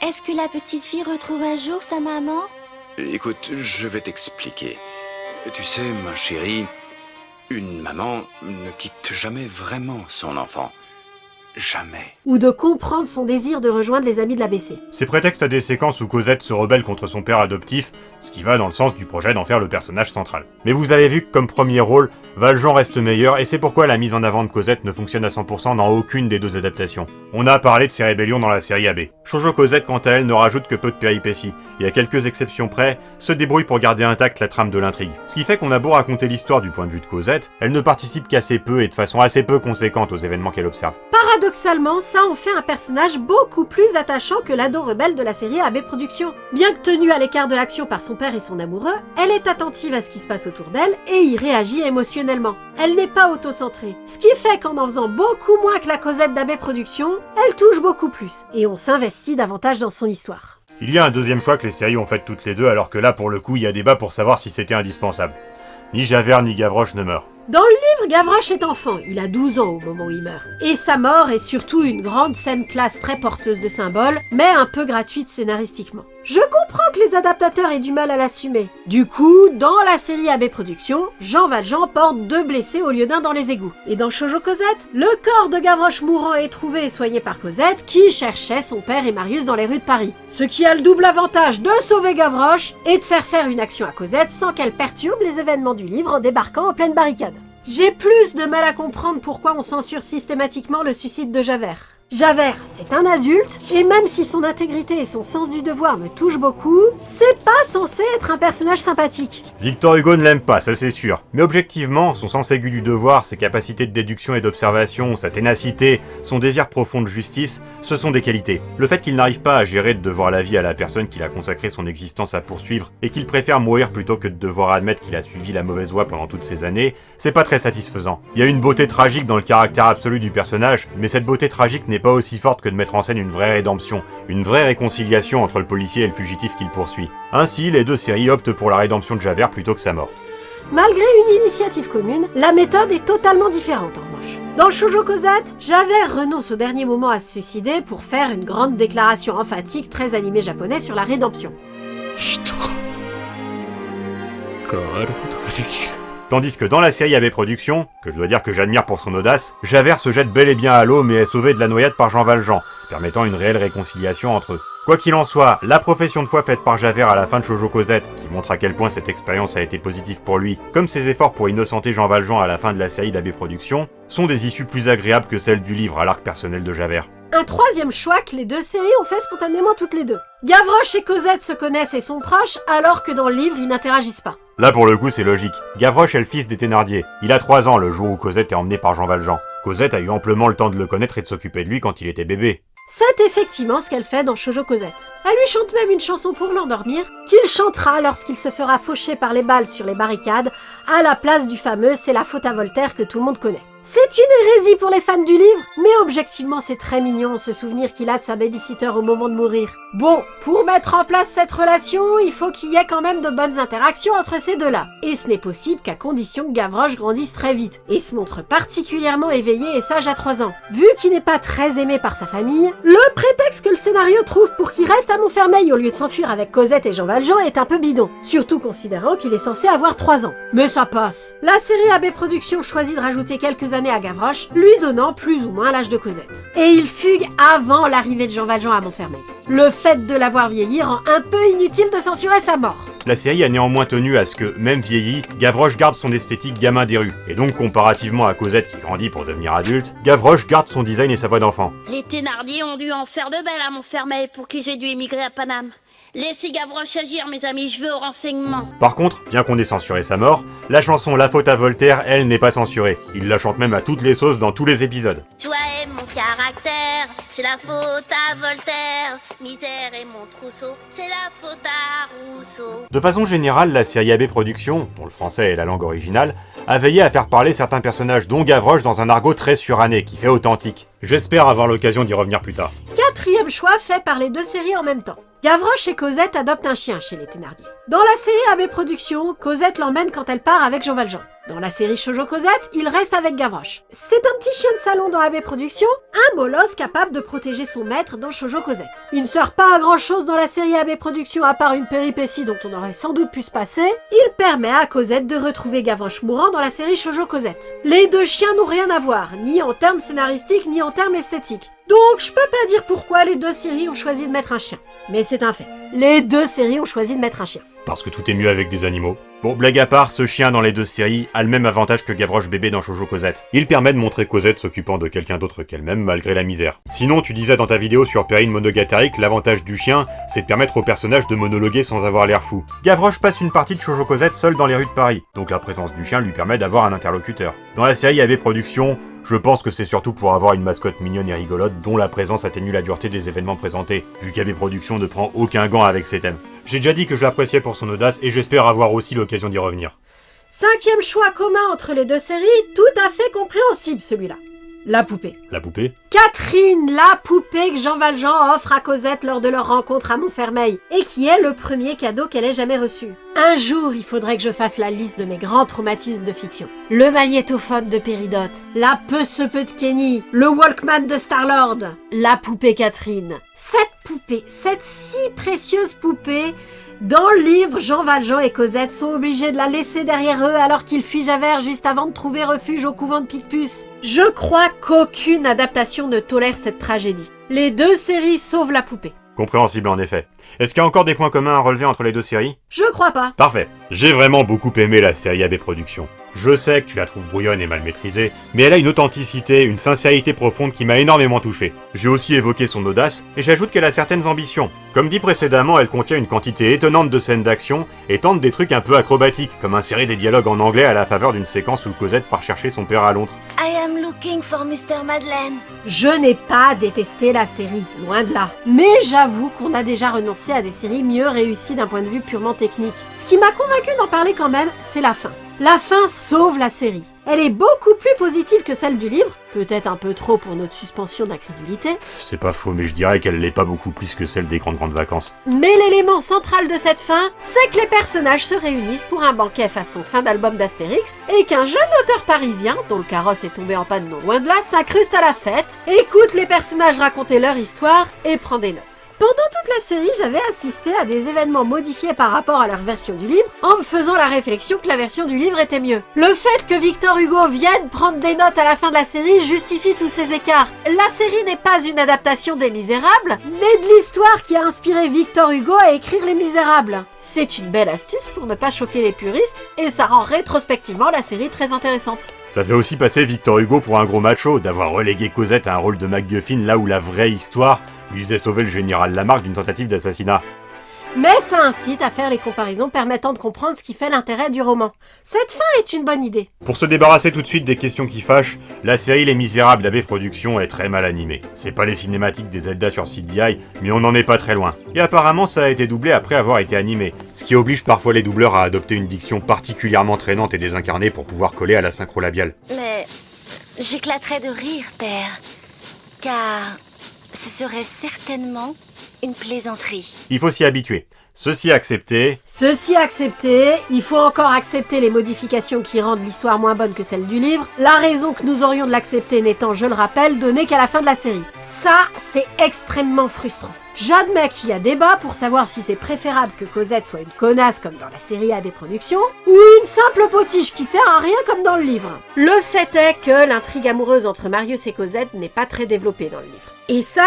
est-ce que la petite fille retrouve un jour sa maman ? Écoute, je vais t'expliquer. Tu sais, ma chérie, une maman ne quitte jamais vraiment son enfant. Jamais. Ou de comprendre son désir de rejoindre les amis de l'ABC. C'est prétexte à des séquences où Cosette se rebelle contre son père adoptif, ce qui va dans le sens du projet d'en faire le personnage central. Mais vous avez vu que comme premier rôle, Valjean reste meilleur, et c'est pourquoi la mise en avant de Cosette ne fonctionne à 100% dans aucune des deux adaptations. On a parlé de ses rébellions dans la série AB. Shoujo Cosette, quant à elle, ne rajoute que peu de péripéties, et à quelques exceptions près, se débrouille pour garder intacte la trame de l'intrigue. Ce qui fait qu'on a beau raconter l'histoire du point de vue de Cosette, elle ne participe qu'assez peu et de façon assez peu conséquente aux événements qu'elle observe. Paradoxalement, ça en fait un personnage beaucoup plus attachant que l'ado rebelle de la série AB Productions. Bien que tenue à l'écart de l'action par son père et son amoureux, elle est attentive à ce qui se passe autour d'elle et y réagit émotionnellement. Elle n'est pas auto-centrée, ce qui fait qu'en faisant beaucoup moins que la Cosette d'AB Productions, elle touche beaucoup plus, et on s'investit davantage dans son histoire. Il y a un deuxième choix que les séries ont fait toutes les deux, alors que là, pour le coup, il y a débat pour savoir si c'était indispensable. Ni Javert ni Gavroche ne meurent. Dans le livre, Gavroche est enfant, il a 12 ans au moment où il meurt. Et sa mort est surtout une grande scène classe très porteuse de symboles, mais un peu gratuite scénaristiquement. Je comprends que les adaptateurs aient du mal à l'assumer. Du coup, dans la série AB Productions, Jean Valjean porte 2 blessés au lieu d'un dans les égouts. Et dans Shoujo Cosette, le corps de Gavroche mourant est trouvé et soigné par Cosette, qui cherchait son père et Marius dans les rues de Paris. Ce qui a le double avantage de sauver Gavroche et de faire une action à Cosette sans qu'elle perturbe les événements du livre en débarquant en pleine barricade. J'ai plus de mal à comprendre pourquoi on censure systématiquement le suicide de Javert. Javert, c'est un adulte, et même si son intégrité et son sens du devoir me touchent beaucoup, c'est pas censé être un personnage sympathique. Victor Hugo ne l'aime pas, ça c'est sûr. Mais objectivement, son sens aigu du devoir, ses capacités de déduction et d'observation, sa ténacité, son désir profond de justice, ce sont des qualités. Le fait qu'il n'arrive pas à gérer de devoir la vie à la personne qu'il a consacré son existence à poursuivre, et qu'il préfère mourir plutôt que de devoir admettre qu'il a suivi la mauvaise voie pendant toutes ces années, c'est pas très satisfaisant. Il y a une beauté tragique dans le caractère absolu du personnage, mais cette beauté tragique n'est pas aussi forte que de mettre en scène une vraie rédemption, une vraie réconciliation entre le policier et le fugitif qu'il poursuit. Ainsi, les deux séries optent pour la rédemption de Javert plutôt que sa mort. Malgré une initiative commune, la méthode est totalement différente en revanche. Dans Shoujo Cosette, Javert renonce au dernier moment à se suicider pour faire une grande déclaration emphatique très animée japonais sur la rédemption. Tandis que dans la série AB Productions, que je dois dire que j'admire pour son audace, Javert se jette bel et bien à l'eau mais est sauvé de la noyade par Jean Valjean, permettant une réelle réconciliation entre eux. Quoi qu'il en soit, la profession de foi faite par Javert à la fin de Shoujo Cosette, qui montre à quel point cette expérience a été positive pour lui, comme ses efforts pour innocenter Jean Valjean à la fin de la série d'AB Productions, sont des issues plus agréables que celles du livre à l'arc personnel de Javert. Un troisième choix que les deux séries ont fait spontanément toutes les deux. Gavroche et Cosette se connaissent et sont proches, alors que dans le livre, ils n'interagissent pas. Là pour le coup c'est logique. Gavroche est le fils des Thénardier. Il a 3 ans le jour où Cosette est emmenée par Jean Valjean. Cosette a eu amplement le temps de le connaître et de s'occuper de lui quand il était bébé. C'est effectivement ce qu'elle fait dans Shoujo Cosette. Elle lui chante même une chanson pour l'endormir, qu'il chantera lorsqu'il se fera faucher par les balles sur les barricades, à la place du fameux « C'est la faute à Voltaire » que tout le monde connaît. C'est une hérésie pour les fans du livre, mais objectivement c'est très mignon ce souvenir qu'il a de sa babysitter au moment de mourir. Bon, pour mettre en place cette relation, il faut qu'il y ait quand même de bonnes interactions entre ces deux-là. Et ce n'est possible qu'à condition que Gavroche grandisse très vite, et se montre particulièrement éveillé et sage à 3 ans. Vu qu'il n'est pas très aimé par sa famille, le prétexte que le scénario trouve pour qu'il reste à Montfermeil au lieu de s'enfuir avec Cosette et Jean Valjean est un peu bidon, surtout considérant qu'il est censé avoir 3 ans. Mais ça passe. La série AB Productions choisit de rajouter quelques années à Gavroche, lui donnant plus ou moins l'âge de Cosette. Et il fugue avant l'arrivée de Jean Valjean à Montfermeil. Le fait de l'avoir vieilli rend un peu inutile de censurer sa mort. La série a néanmoins tenu à ce que, même vieilli, Gavroche garde son esthétique gamin des rues. Et donc, comparativement à Cosette qui grandit pour devenir adulte, Gavroche garde son design et sa voix d'enfant. Les Thénardier ont dû en faire de belles à Montfermeil pour qui j'ai dû émigrer à Paname. Laissez Gavroche agir, mes amis, je veux au renseignement. Par contre, bien qu'on ait censuré sa mort, la chanson La faute à Voltaire, elle, n'est pas censurée. Il la chante même à toutes les sauces dans tous les épisodes. Joie est mon caractère, c'est la faute à Voltaire. Misère est mon trousseau, c'est la faute à Rousseau. De façon générale, la série AB Productions, dont le français est la langue originale, a veillé à faire parler certains personnages dont Gavroche dans un argot très suranné, qui fait authentique. J'espère avoir l'occasion d'y revenir plus tard. 4e choix fait par les deux séries en même temps. Gavroche et Cosette adoptent un chien chez les Thénardier. Dans la série AB Productions, Cosette l'emmène quand elle part avec Jean Valjean. Dans la série Shoujo Cosette, il reste avec Gavroche. C'est un petit chien de salon dans AB Productions, un molosse capable de protéger son maître dans Shoujo Cosette. Il ne sert pas à grand chose dans la série AB Productions à part une péripétie dont on aurait sans doute pu se passer. Il permet à Cosette de retrouver Gavroche mourant dans la série Shoujo Cosette. Les deux chiens n'ont rien à voir, ni en termes scénaristiques, ni en termes esthétiques. Donc je peux pas dire pourquoi les deux séries ont choisi de mettre un chien. Mais c'est un fait. Les deux séries ont choisi de mettre un chien. Parce que tout est mieux avec des animaux. Bon, blague à part, ce chien dans les deux séries a le même avantage que Gavroche bébé dans Shoujo Cosette. Il permet de montrer Cosette s'occupant de quelqu'un d'autre qu'elle-même malgré la misère. Sinon, tu disais dans ta vidéo sur Perrine Monogatari que l'avantage du chien, c'est de permettre au personnage de monologuer sans avoir l'air fou. Gavroche passe une partie de Shoujo Cosette seul dans les rues de Paris, donc la présence du chien lui permet d'avoir un interlocuteur. Dans la série AB Productions, je pense que c'est surtout pour avoir une mascotte mignonne et rigolote dont la présence atténue la dureté des événements présentés, vu qu'AB Productions ne prend aucun gant avec ses thèmes. J'ai déjà dit que je l'appréciais pour son audace et j'espère avoir aussi l'occasion d'y revenir. 5e choix commun entre les deux séries, tout à fait compréhensible celui-là. La poupée. La poupée ? Catherine, la poupée que Jean Valjean offre à Cosette lors de leur rencontre à Montfermeil, et qui est le premier cadeau qu'elle ait jamais reçu. Un jour, il faudrait que je fasse la liste de mes grands traumatismes de fiction. Le magnétophone de Péridote, la Peu-se-peu de Kenny, le Walkman de Star-Lord, la poupée Catherine. Cette poupée, cette si précieuse poupée, dans le livre, Jean Valjean et Cosette sont obligés de la laisser derrière eux alors qu'ils fuient Javert juste avant de trouver refuge au couvent de Picpus. Je crois qu'aucune adaptation ne tolère cette tragédie. Les deux séries sauvent la poupée. Compréhensible en effet. Est-ce qu'il y a encore des points communs à relever entre les deux séries ? Je crois pas. Parfait. J'ai vraiment beaucoup aimé la série AB Productions. Je sais que tu la trouves brouillonne et mal maîtrisée, mais elle a une authenticité, une sincérité profonde qui m'a énormément touché. J'ai aussi évoqué son audace, et j'ajoute qu'elle a certaines ambitions. Comme dit précédemment, elle contient une quantité étonnante de scènes d'action, et tente des trucs un peu acrobatiques, comme insérer des dialogues en anglais à la faveur d'une séquence où Cosette part chercher son père à Londres. I am looking for Mr. Madeleine. Je n'ai pas détesté la série, loin de là. Mais j'avoue qu'on a déjà renoncé à des séries mieux réussies d'un point de vue purement technique. Ce qui m'a convaincu d'en parler quand même, c'est la fin. La fin sauve la série. Elle est beaucoup plus positive que celle du livre, peut-être un peu trop pour notre suspension d'incrédulité. C'est pas faux, mais je dirais qu'elle l'est pas beaucoup plus que celle des grandes vacances. Mais l'élément central de cette fin, c'est que les personnages se réunissent pour un banquet façon fin d'album d'Astérix, et qu'un jeune auteur parisien, dont le carrosse est tombé en panne non loin de là, s'incruste à la fête, écoute les personnages raconter leur histoire et prend des notes. Pendant toute la série, j'avais assisté à des événements modifiés par rapport à leur version du livre, en me faisant la réflexion que la version du livre était mieux. Le fait que Victor Hugo vienne prendre des notes à la fin de la série justifie tous ces écarts. La série n'est pas une adaptation des Misérables, mais de l'histoire qui a inspiré Victor Hugo à écrire Les Misérables. C'est une belle astuce pour ne pas choquer les puristes, et ça rend rétrospectivement la série très intéressante. Ça fait aussi passer Victor Hugo pour un gros macho, d'avoir relégué Cosette à un rôle de MacGuffin là où la vraie histoire lui faisait sauver le général Lamarque d'une tentative d'assassinat. Mais ça incite à faire les comparaisons permettant de comprendre ce qui fait l'intérêt du roman. Cette fin est une bonne idée. Pour se débarrasser tout de suite des questions qui fâchent, la série Les Misérables d'AB Productions est très mal animée. C'est pas les cinématiques des Zelda sur CGI, mais on n'en est pas très loin. Et apparemment ça a été doublé après avoir été animé, ce qui oblige parfois les doubleurs à adopter une diction particulièrement traînante et désincarnée pour pouvoir coller à la synchro labiale. Mais J'éclaterais de rire, père, car ce serait certainement une plaisanterie. Il faut s'y habituer. Ceci accepté, Ceci accepté, il faut encore accepter les modifications qui rendent l'histoire moins bonne que celle du livre, la raison que nous aurions de l'accepter n'étant, je le rappelle, donnée qu'à la fin de la série. Ça, c'est extrêmement frustrant. J'admets qu'il y a débat pour savoir si c'est préférable que Cosette soit une connasse comme dans la série AB Productions, ou une simple potiche qui sert à rien comme dans le livre. Le fait est que l'intrigue amoureuse entre Marius et Cosette n'est pas très développée dans le livre. Et ça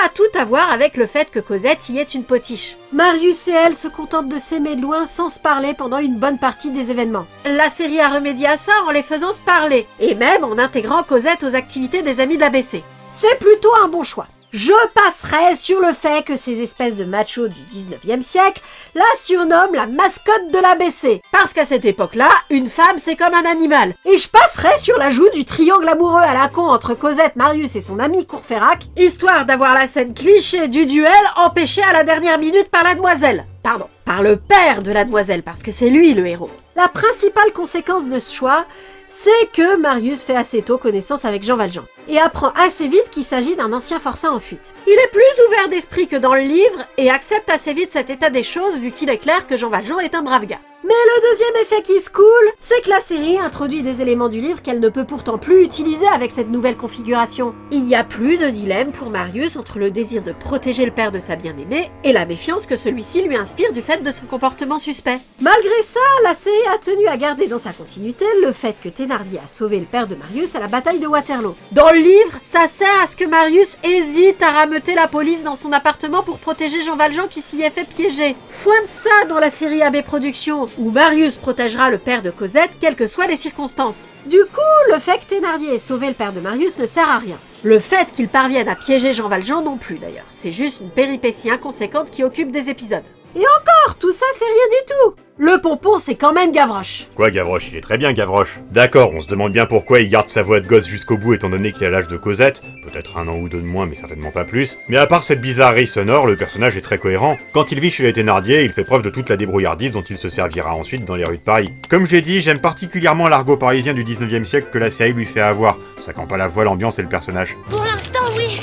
a tout à voir avec le fait que Cosette y est une potiche. Marius et elle se contentent de s'aimer de loin sans se parler pendant une bonne partie des événements. La série a remédié à ça en les faisant se parler, et même en intégrant Cosette aux activités des amis de l'ABC. C'est plutôt un bon choix. Je passerai sur le fait que ces espèces de machos du 19e siècle la surnomment la mascotte de l'ABC. Parce qu'à cette époque-là, une femme c'est comme un animal. Et je passerai sur l'ajout du triangle amoureux à la con entre Cosette, Marius et son ami Courfeyrac, histoire d'avoir la scène cliché du duel empêchée à la dernière minute par la demoiselle. Pardon, par le père de la demoiselle, parce que c'est lui le héros. La principale conséquence de ce choix, c'est que Marius fait assez tôt connaissance avec Jean Valjean, et apprend assez vite qu'il s'agit d'un ancien forçat en fuite. Il est plus ouvert d'esprit que dans le livre, et accepte assez vite cet état des choses vu qu'il est clair que Jean Valjean est un brave gars. Mais le deuxième effet qui se coule, c'est que la série introduit des éléments du livre qu'elle ne peut pourtant plus utiliser avec cette nouvelle configuration. Il n'y a plus de dilemme pour Marius entre le désir de protéger le père de sa bien-aimée et la méfiance que celui-ci lui inspire du fait de son comportement suspect. Malgré ça, la série a tenu à garder dans sa continuité le fait que Thénardier a sauvé le père de Marius à la bataille de Waterloo. Dans le livre, ça sert à ce que Marius hésite à rameuter la police dans son appartement pour protéger Jean Valjean qui s'y est fait piéger. Foin de ça dans la série AB Productions, où Marius protégera le père de Cosette, quelles que soient les circonstances. Du coup, le fait que Thénardier ait sauvé le père de Marius ne sert à rien. Le fait qu'il parvienne à piéger Jean Valjean non plus d'ailleurs. C'est juste une péripétie inconséquente qui occupe des épisodes. Et encore, tout ça c'est rien du tout. Le pompon c'est quand même Gavroche. Quoi Gavroche? Il est très bien Gavroche. D'accord, on se demande bien pourquoi il garde sa voix de gosse jusqu'au bout étant donné qu'il a l'âge de Cosette, peut-être 1 an ou 2 de moins mais certainement pas plus, mais à part cette bizarrerie sonore, le personnage est très cohérent. Quand il vit chez les Thénardier, il fait preuve de toute la débrouillardise dont il se servira ensuite dans les rues de Paris. Comme j'ai dit, j'aime particulièrement l'argot parisien du 19e siècle que la série lui fait avoir, ça campe à la fois l'ambiance et le personnage. Pour l'instant, oui.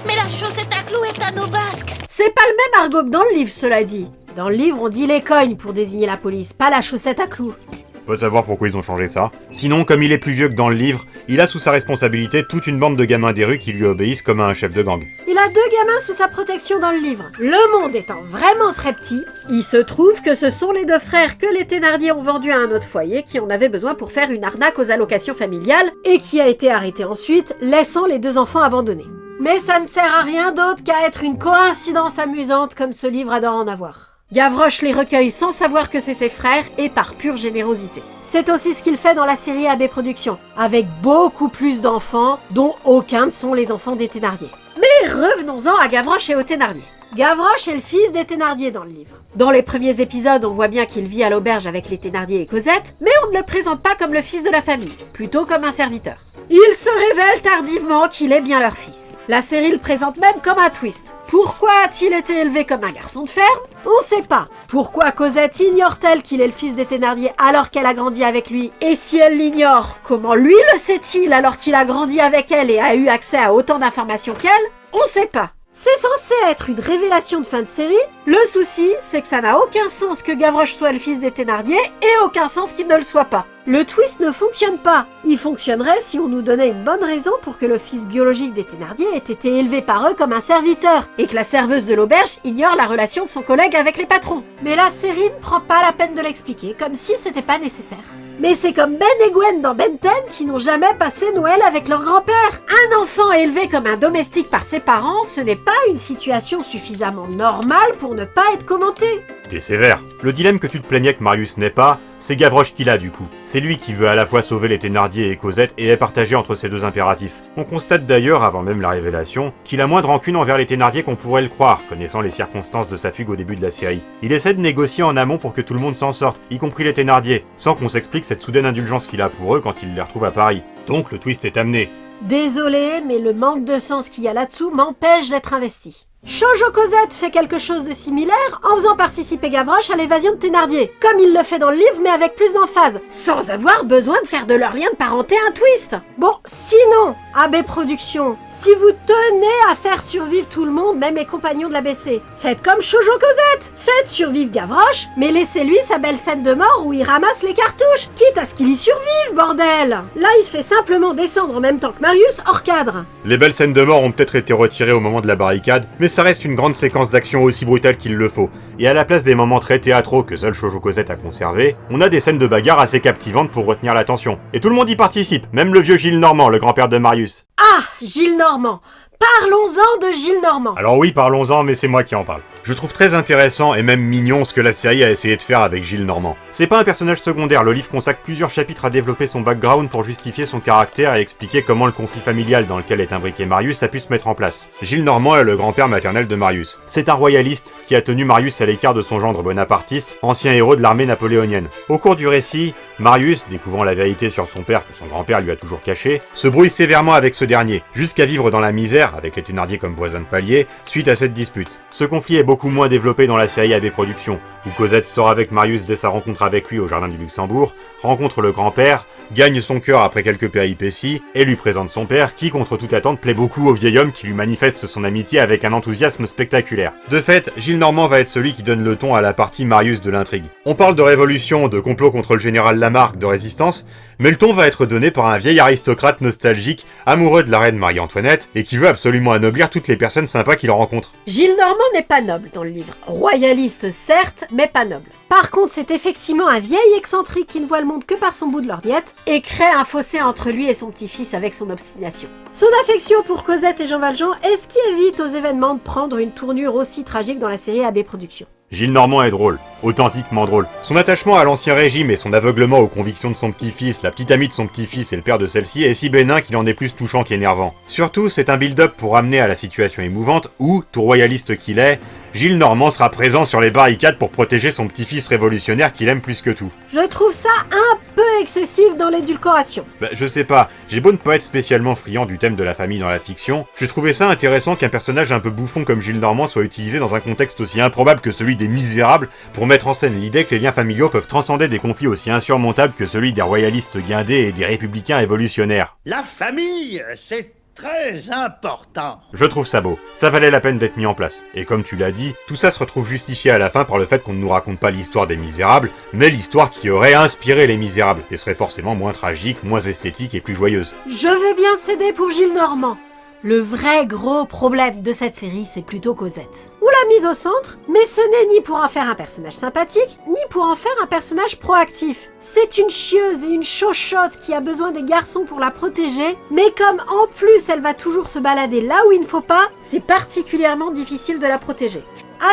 Mais la chaussette à clous est à nos basques. C'est pas le même argot que dans le livre, cela dit. Dans le livre, on dit les cognes pour désigner la police, pas la chaussette à clous. Faut savoir pourquoi ils ont changé ça. Sinon, comme il est plus vieux que dans le livre, il a sous sa responsabilité toute une bande de gamins des rues qui lui obéissent comme à un chef de gang. Il a 2 gamins sous sa protection dans le livre. Le monde étant vraiment très petit, il se trouve que ce sont les 2 frères que les Thénardier ont vendus à un autre foyer qui en avait besoin pour faire une arnaque aux allocations familiales et qui a été arrêté ensuite, laissant les 2 enfants abandonnés. Mais ça ne sert à rien d'autre qu'à être une coïncidence amusante comme ce livre adore en avoir. Gavroche les recueille sans savoir que c'est ses frères et par pure générosité. C'est aussi ce qu'il fait dans la série AB Productions, avec beaucoup plus d'enfants, dont aucun ne sont les enfants des Thénardier. Mais revenons-en à Gavroche et aux Thénardier. Gavroche est le fils des Thénardier dans le livre. Dans les premiers épisodes, on voit bien qu'il vit à l'auberge avec les Thénardier et Cosette, mais on ne le présente pas comme le fils de la famille, plutôt comme un serviteur. Il se révèle tardivement qu'il est bien leur fils. La série le présente même comme un twist. Pourquoi a-t-il été élevé comme un garçon de ferme? On sait pas. Pourquoi Cosette ignore-t-elle qu'il est le fils des Thénardier alors qu'elle a grandi avec lui? Et si elle l'ignore, comment lui le sait-il alors qu'il a grandi avec elle et a eu accès à autant d'informations qu'elle? On sait pas. C'est censé être une révélation de fin de série, le souci c'est que ça n'a aucun sens que Gavroche soit le fils des Thénardier et aucun sens qu'il ne le soit pas. Le twist ne fonctionne pas. Il fonctionnerait si on nous donnait une bonne raison pour que le fils biologique des Thénardier ait été élevé par eux comme un serviteur et que la serveuse de l'auberge ignore la relation de son collègue avec les patrons. Mais la série ne prend pas la peine de l'expliquer, comme si c'était pas nécessaire. Mais c'est comme Ben et Gwen dans Ben 10 qui n'ont jamais passé Noël avec leur grand-père. Un enfant élevé comme un domestique par ses parents, ce n'est pas une situation suffisamment normale pour ne pas être commentée. T'es sévère. Le dilemme que tu te plaignais que Marius n'ait pas, c'est Gavroche qui l'a du coup. C'est lui qui veut à la fois sauver les Thénardier et Cosette et est partagé entre ces 2 impératifs. On constate d'ailleurs, avant même la révélation, qu'il a moins de rancune envers les Thénardier qu'on pourrait le croire, connaissant les circonstances de sa fugue au début de la série. Il essaie de négocier en amont pour que tout le monde s'en sorte, y compris les Thénardier, sans qu'on s'explique cette soudaine indulgence qu'il a pour eux quand il les retrouve à Paris. Donc le twist est amené. Désolé, mais le manque de sens qu'il y a là-dessous m'empêche d'être investi. Shoujo Cosette fait quelque chose de similaire en faisant participer Gavroche à l'évasion de Thénardier, comme il le fait dans le livre mais avec plus d'emphase, sans avoir besoin de faire de leur lien de parenté un twist. Bon, sinon, AB Productions, si vous tenez à faire survivre tout le monde, même les compagnons de l'ABC, faites comme Shoujo Cosette, faites survivre Gavroche, mais laissez-lui sa belle scène de mort où il ramasse les cartouches, quitte à ce qu'il y survive, bordel. Là, il se fait simplement descendre en même temps que Marius hors cadre. Les belles scènes de mort ont peut-être été retirées au moment de la barricade, mais ça reste une grande séquence d'action aussi brutale qu'il le faut. Et à la place des moments très théâtraux que seul Shoujo Cosette a conservé, on a des scènes de bagarre assez captivantes pour retenir l'attention. Et tout le monde y participe, même le vieux Gilles Normand, le grand-père de Marius. Ah, Gilles Normand. Parlons-en de Gilles Normand. Alors oui, parlons-en, mais c'est moi qui en parle. Je trouve très intéressant et même mignon ce que la série a essayé de faire avec Gilles Normand. C'est pas un personnage secondaire, le livre consacre plusieurs chapitres à développer son background pour justifier son caractère et expliquer comment le conflit familial dans lequel est imbriqué Marius a pu se mettre en place. Gilles Normand est le grand-père maternel de Marius. C'est un royaliste qui a tenu Marius à l'écart de son gendre bonapartiste, ancien héros de l'armée napoléonienne. Au cours du récit, Marius, découvrant la vérité sur son père que son grand-père lui a toujours caché, se brouille sévèrement avec ce dernier, jusqu'à vivre dans la misère, avec les Thénardier comme voisins de palier, suite à cette dispute. Ce conflit est beaucoup moins développé dans la série AB Productions, où Cosette sort avec Marius dès sa rencontre avec lui au jardin du Luxembourg, rencontre le grand-père, gagne son cœur après quelques péripéties, et lui présente son père, qui contre toute attente plaît beaucoup au vieil homme qui lui manifeste son amitié avec un enthousiasme spectaculaire. De fait, Gilles Normand va être celui qui donne le ton à la partie Marius de l'intrigue. On parle de révolution, de complot contre le général Lamarque, de résistance, mais le ton va être donné par un vieil aristocrate nostalgique, amoureux de la reine Marie-Antoinette, et qui veut absolument anoblir toutes les personnes sympas qu'il rencontre. Gilles Normand n'est pas noble dans le livre. Royaliste certes, mais pas noble. Par contre, c'est effectivement un vieil excentrique qui ne voit le monde que par son bout de lorgnette et crée un fossé entre lui et son petit-fils avec son obstination. Son affection pour Cosette et Jean Valjean est ce qui évite aux événements de prendre une tournure aussi tragique dans la série AB Productions. Gilles Normand est drôle, authentiquement drôle. Son attachement à l'ancien régime et son aveuglement aux convictions de son petit-fils, la petite amie de son petit-fils et le père de celle-ci est si bénin qu'il en est plus touchant qu'énervant. Surtout, c'est un build-up pour amener à la situation émouvante où, tout royaliste qu'il est, Gilles Normand sera présent sur les barricades pour protéger son petit-fils révolutionnaire qu'il aime plus que tout. Je trouve ça un peu excessif dans l'édulcoration. Je sais pas, j'ai beau ne pas être spécialement friand du thème de la famille dans la fiction, j'ai trouvé ça intéressant qu'un personnage un peu bouffon comme Gilles Normand soit utilisé dans un contexte aussi improbable que celui des Misérables pour mettre en scène l'idée que les liens familiaux peuvent transcender des conflits aussi insurmontables que celui des royalistes guindés et des républicains révolutionnaires. La famille, c'est très important. Je trouve ça beau, ça valait la peine d'être mis en place. Et comme tu l'as dit, tout ça se retrouve justifié à la fin par le fait qu'on ne nous raconte pas l'histoire des Misérables, mais l'histoire qui aurait inspiré les Misérables, et serait forcément moins tragique, moins esthétique et plus joyeuse. Je veux bien céder pour Gilles Normand. Le vrai gros problème de cette série, c'est plutôt Cosette. On l'a mise au centre, mais ce n'est ni pour en faire un personnage sympathique, ni pour en faire un personnage proactif. C'est une chieuse et une chochotte qui a besoin des garçons pour la protéger, mais comme en plus elle va toujours se balader là où il ne faut pas, c'est particulièrement difficile de la protéger.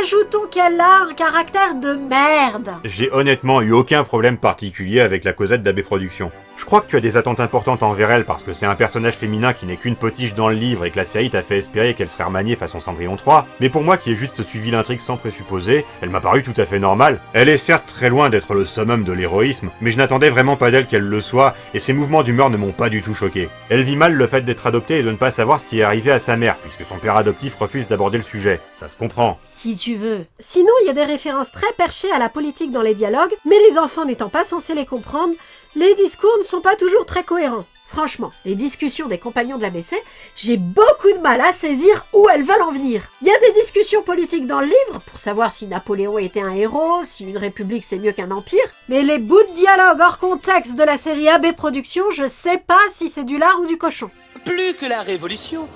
Ajoutons qu'elle a un caractère de merde. J'ai honnêtement eu aucun problème particulier avec la Cosette d'AB Productions. Je crois que tu as des attentes importantes envers elle parce que c'est un personnage féminin qui n'est qu'une potiche dans le livre et que la série t'a fait espérer qu'elle serait remaniée façon Cendrillon 3, mais pour moi qui ai juste suivi l'intrigue sans présupposer, elle m'a paru tout à fait normale. Elle est certes très loin d'être le summum de l'héroïsme, mais je n'attendais vraiment pas d'elle qu'elle le soit, et ses mouvements d'humeur ne m'ont pas du tout choqué. Elle vit mal le fait d'être adoptée et de ne pas savoir ce qui est arrivé à sa mère, puisque son père adoptif refuse d'aborder le sujet. Ça se comprend. Si tu veux. Sinon, il y a des références très perchées à la politique dans les dialogues, mais les enfants n'étant pas censés les comprendre, les discours ne sont pas toujours très cohérents. Franchement, les discussions des compagnons de l'ABC, j'ai beaucoup de mal à saisir où elles veulent en venir. Il y a des discussions politiques dans le livre, pour savoir si Napoléon était un héros, si une république c'est mieux qu'un empire, mais les bouts de dialogue hors contexte de la série AB Productions, je sais pas si c'est du lard ou du cochon. Plus que la révolution,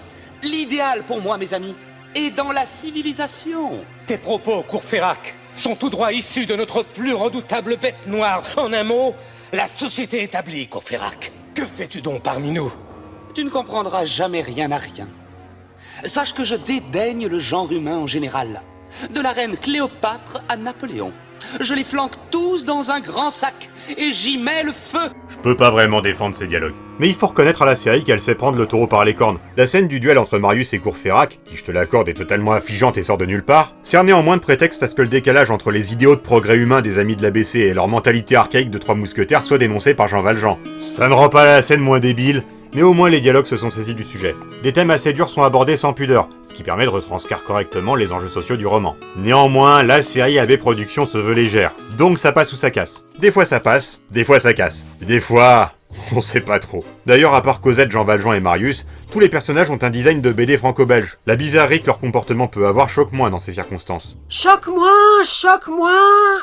l'idéal pour moi, mes amis, est dans la civilisation. Tes propos, Courfeyrac, sont tout droit issus de notre plus redoutable bête noire. En un mot, la société établie, Courfeyrac. Que fais-tu donc parmi nous? Tu ne comprendras jamais rien à rien. Sache que je dédaigne le genre humain en général. De la reine Cléopâtre à Napoléon. Je les flanque tous dans un grand sac et j'y mets le feu. Je peux pas vraiment défendre ces dialogues. Mais il faut reconnaître à la série qu'elle sait prendre le taureau par les cornes. La scène du duel entre Marius et Courfeyrac, qui je te l'accorde est totalement affligeante et sort de nulle part, sert néanmoins de prétexte à ce que le décalage entre les idéaux de progrès humain des amis de l'ABC et leur mentalité archaïque de trois mousquetaires soit dénoncé par Jean Valjean. Ça ne rend pas la scène moins débile, mais au moins les dialogues se sont saisis du sujet. Des thèmes assez durs sont abordés sans pudeur, ce qui permet de retranscrire correctement les enjeux sociaux du roman. Néanmoins, la série AB Productions se veut légère, donc ça passe ou ça casse. Des fois ça passe, des fois ça casse. Des fois... on sait pas trop. D'ailleurs, à part Cosette, Jean Valjean et Marius, tous les personnages ont un design de BD franco-belge. La bizarrerie que leur comportement peut avoir choque moins dans ces circonstances. Choque moins.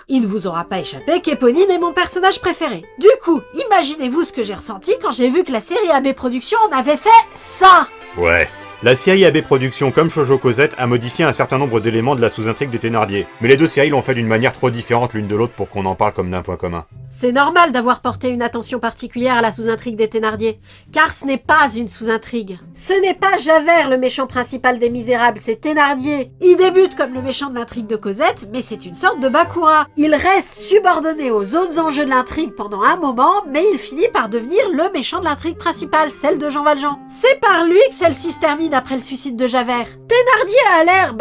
Il ne vous aura pas échappé qu'Éponine est mon personnage préféré. Du coup, imaginez-vous ce que j'ai ressenti quand j'ai vu que la série AB Productions en avait fait ça. Ouais. La série AB Productions comme Shoujo Cosette a modifié un certain nombre d'éléments de la sous-intrigue des Thénardier, mais les deux séries l'ont fait d'une manière trop différente l'une de l'autre pour qu'on en parle comme d'un point commun. C'est normal d'avoir porté une attention particulière à la sous-intrigue des Thénardier, car ce n'est pas une sous-intrigue. Ce n'est pas Javert le méchant principal des Misérables, c'est Thénardier. Il débute comme le méchant de l'intrigue de Cosette, mais c'est une sorte de Bakura. Il reste subordonné aux autres enjeux de l'intrigue pendant un moment, mais il finit par devenir le méchant de l'intrigue principale, celle de Jean Valjean. C'est par lui que celle-ci se termine après le suicide de Javert. Thénardier a l'air,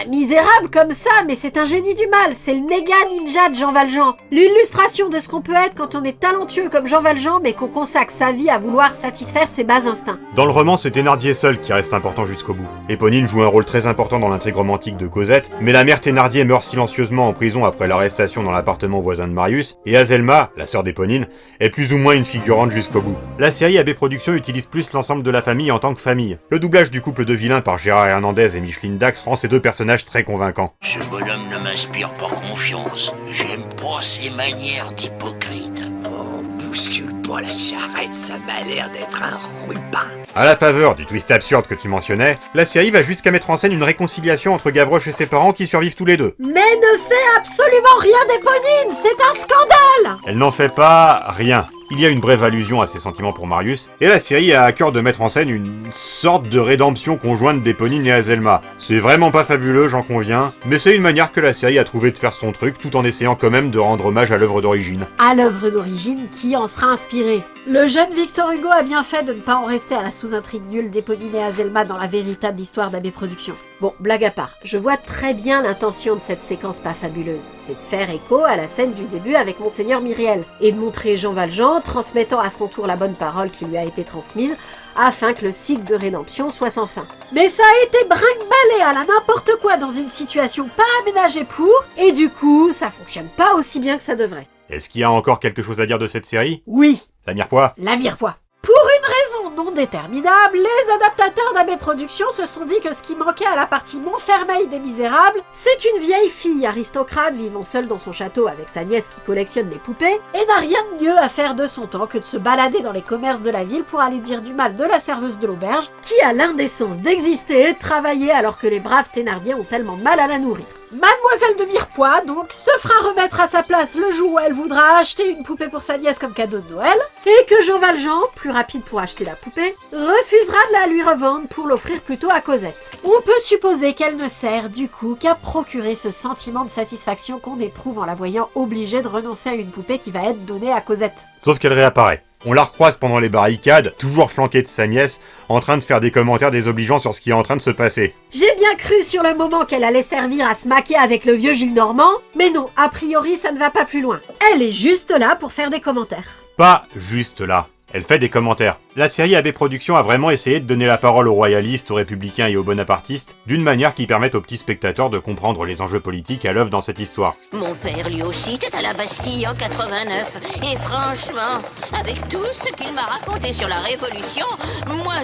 misérable comme ça, mais c'est un génie du mal, c'est le méga ninja de Jean Valjean. L'illustration de ce qu'on peut être quand on est talentueux comme Jean Valjean, mais qu'on consacre sa vie à vouloir satisfaire ses bas instincts. Dans le roman, c'est Thénardier seul qui reste important jusqu'au bout. Éponine joue un rôle très important dans l'intrigue romantique de Cosette, mais la mère Thénardier meurt silencieusement en prison après l'arrestation dans l'appartement voisin de Marius, et Azelma, la sœur d'Éponine, est plus ou moins une figurante jusqu'au bout. La série AB Productions utilise plus l'ensemble de la famille en tant que famille. Le doublage du couple de vilains par Gérard Hernandez et Micheline Dax rend ces deux personnages très convaincants. Ce bonhomme ne m'inspire pas confiance. J'aime pas ses manières d'hypocrite. Oh, bouscule pas la charrette, ça m'a l'air d'être un ruban. À la faveur du twist absurde que tu mentionnais, la série va jusqu'à mettre en scène une réconciliation entre Gavroche et ses parents qui survivent tous les deux. Mais ne fait absolument rien d'Éponine, c'est un scandale! Elle n'en fait pas rien. Il y a une brève allusion à ses sentiments pour Marius, et la série a à cœur de mettre en scène une sorte de rédemption conjointe d'Éponine et Azelma. C'est vraiment pas fabuleux, j'en conviens, mais c'est une manière que la série a trouvé de faire son truc, tout en essayant quand même de rendre hommage à l'œuvre d'origine. À l'œuvre d'origine qui en sera inspirée. Le jeune Victor Hugo a bien fait de ne pas en rester à la sous-intrigue nulle d'Éponine et Azelma dans la véritable histoire d'AB Productions. Bon, blague à part, je vois très bien l'intention de cette séquence pas fabuleuse. C'est de faire écho à la scène du début avec Monseigneur Myriel, et de montrer Jean Valjean transmettant à son tour la bonne parole qui lui a été transmise, afin que le cycle de rédemption soit sans fin. Mais ça a été brinque-ballé à la n'importe quoi dans une situation pas aménagée pour, et du coup, ça fonctionne pas aussi bien que ça devrait. Est-ce qu'il y a encore quelque chose à dire de cette série ? Oui. La mirepoix ? La mirepoix. Pour une raison non déterminable, les adaptateurs d'AB Productions se sont dit que ce qui manquait à la partie Montfermeil des Misérables, c'est une vieille fille aristocrate vivant seule dans son château avec sa nièce qui collectionne les poupées et n'a rien de mieux à faire de son temps que de se balader dans les commerces de la ville pour aller dire du mal de la serveuse de l'auberge qui a l'indécence d'exister et de travailler alors que les braves Thénardier ont tellement de mal à la nourrir. Mademoiselle de Mirepoix, donc, se fera remettre à sa place le jour où elle voudra acheter une poupée pour sa nièce comme cadeau de Noël, et que Jean Valjean, plus rapide pour acheter la poupée, refusera de la lui revendre pour l'offrir plutôt à Cosette. On peut supposer qu'elle ne sert, du coup, qu'à procurer ce sentiment de satisfaction qu'on éprouve en la voyant obligée de renoncer à une poupée qui va être donnée à Cosette. Sauf qu'elle réapparaît. On la recroise pendant les barricades, toujours flanquée de sa nièce, en train de faire des commentaires désobligeants sur ce qui est en train de se passer. J'ai bien cru sur le moment qu'elle allait servir à se maquer avec le vieux Gilles Normand, mais non, a priori ça ne va pas plus loin. Elle est juste là pour faire des commentaires. Pas juste là. Elle fait des commentaires. La série AB Productions a vraiment essayé de donner la parole aux royalistes, aux républicains et aux bonapartistes, d'une manière qui permette aux petits spectateurs de comprendre les enjeux politiques à l'œuvre dans cette histoire. Mon père lui aussi était à la Bastille en 89, et franchement, avec tout ce qu'il m'a raconté sur la Révolution, moi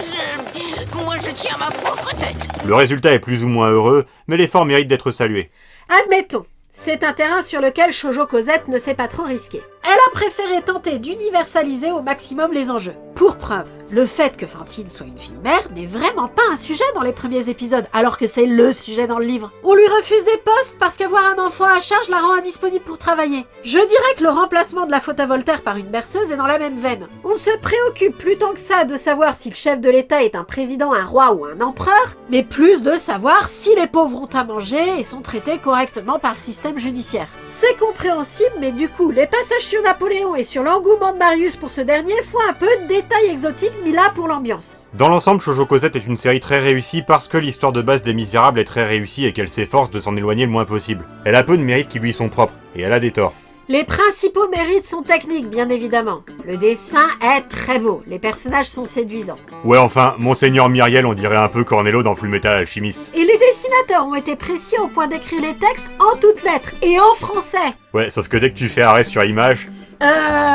je tiens ma propre tête. Le résultat est plus ou moins heureux, mais l'effort mérite d'être salué. Admettons. C'est un terrain sur lequel Shoujo Cosette ne s'est pas trop risqué. Elle a préféré tenter d'universaliser au maximum les enjeux. Pour preuve, le fait que Fantine soit une fille mère n'est vraiment pas un sujet dans les premiers épisodes, alors que c'est le sujet dans le livre. On lui refuse des postes parce qu'avoir un enfant à charge la rend indisponible pour travailler. Je dirais que le remplacement de la faute à Voltaire par une berceuse est dans la même veine. On se préoccupe plus tant que ça de savoir si le chef de l'État est un président, un roi ou un empereur, mais plus de savoir si les pauvres ont à manger et sont traités correctement par le système judiciaire. C'est compréhensible, mais du coup, les passages sur Napoléon et sur l'engouement de Marius pour ce dernier font un peu de détails exotiques mis là pour l'ambiance. Dans l'ensemble, Shoujo Cosette est une série très réussie parce que l'histoire de base des Misérables est très réussie et qu'elle s'efforce de s'en éloigner le moins possible. Elle a peu de mérites qui lui sont propres, et elle a des torts. Les principaux mérites sont techniques, bien évidemment. Le dessin est très beau, les personnages sont séduisants. Ouais, enfin, Monseigneur Myriel, on dirait un peu Cornello dans Fullmetal Alchemist. Et les dessinateurs ont été précis au point d'écrire les textes en toutes lettres et en français. Ouais, sauf que dès que tu fais arrêt sur image...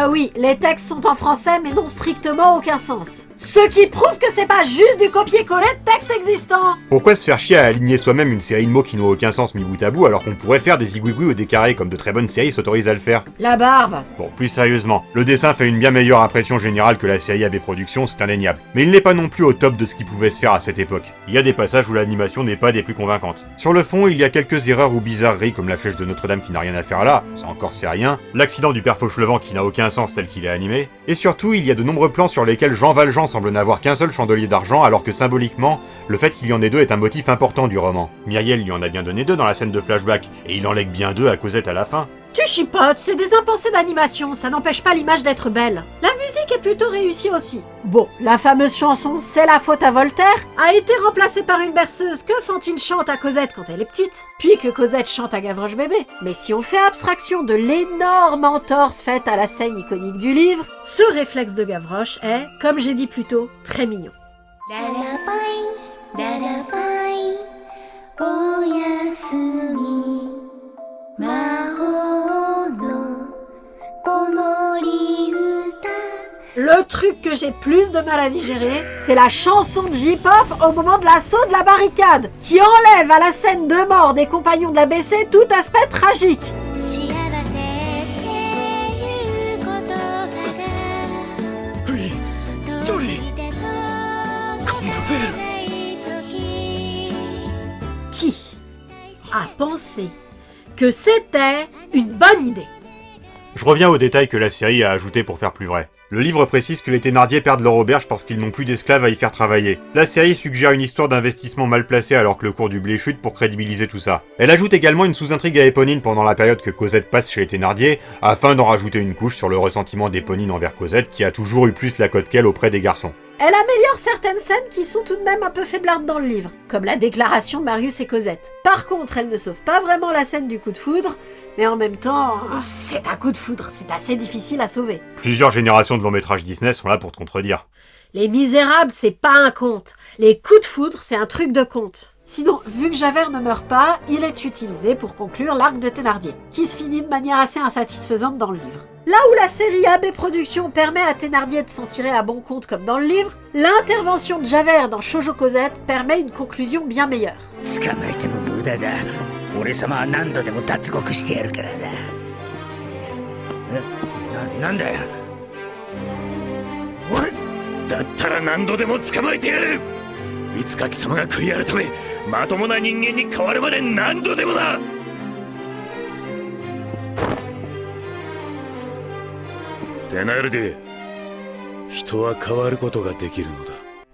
Oui, les textes sont en français mais n'ont strictement aucun sens. Ce qui prouve que c'est pas juste du copier-coller de texte existant. Pourquoi se faire chier à aligner soi-même une série de mots qui n'ont aucun sens mis bout à bout alors qu'on pourrait faire des zigouigouis ou des carrés comme de très bonnes séries s'autorisent à le faire? La barbe. Bon, plus sérieusement, le dessin fait une bien meilleure impression générale que la série AB Productions, c'est indéniable. Mais il n'est pas non plus au top de ce qui pouvait se faire à cette époque. Il y a des passages où l'animation n'est pas des plus convaincantes. Sur le fond, il y a quelques erreurs ou bizarreries comme la flèche de Notre-Dame qui n'a rien à faire là, ça encore c'est rien, l'accident du père Fauchelevent qui n'a aucun sens tel qu'il est animé, et surtout il y a de nombreux plans sur lesquels Jean Valjean semble n'avoir qu'un seul chandelier d'argent alors que symboliquement, le fait qu'il y en ait deux est un motif important du roman. Myriel lui en a bien donné deux dans la scène de flashback, et il en lègue bien deux à Cosette à la fin. Tu chipotes, c'est des impensés d'animation, ça n'empêche pas l'image d'être belle. La musique est plutôt réussie aussi. Bon, la fameuse chanson « C'est la faute à Voltaire » a été remplacée par une berceuse que Fantine chante à Cosette quand elle est petite, puis que Cosette chante à Gavroche bébé. Mais si on fait abstraction de l'énorme entorse faite à la scène iconique du livre, ce réflexe de Gavroche est, comme j'ai dit plus tôt, très mignon. Le truc que j'ai plus de mal à digérer, c'est la chanson de J-Pop au moment de l'assaut de la barricade, qui enlève à la scène de mort des compagnons de l'ABC tout aspect tragique. Qui a pensé que c'était une bonne idée? Je reviens aux détails que la série a ajoutés pour faire plus vrai. Le livre précise que les Thénardier perdent leur auberge parce qu'ils n'ont plus d'esclaves à y faire travailler. La série suggère une histoire d'investissement mal placé alors que le cours du blé chute pour crédibiliser tout ça. Elle ajoute également une sous-intrigue à Éponine pendant la période que Cosette passe chez les Thénardier, afin d'en rajouter une couche sur le ressentiment d'Éponine envers Cosette qui a toujours eu plus la cote qu'elle auprès des garçons. Elle améliore certaines scènes qui sont tout de même un peu faiblardes dans le livre, comme la déclaration de Marius et Cosette. Par contre, elle ne sauve pas vraiment la scène du coup de foudre, mais en même temps, c'est un coup de foudre, c'est assez difficile à sauver. Plusieurs générations de longs métrages Disney sont là pour te contredire. Les Misérables, c'est pas un conte. Les coups de foudre, c'est un truc de conte. Sinon, vu que Javert ne meurt pas, il est utilisé pour conclure l'arc de Thénardier, qui se finit de manière assez insatisfaisante dans le livre. Là où la série AB Productions permet à Thénardier de s'en tirer à bon compte comme dans le livre, l'intervention de Javert dans Shoujo Cosette permet une conclusion bien meilleure.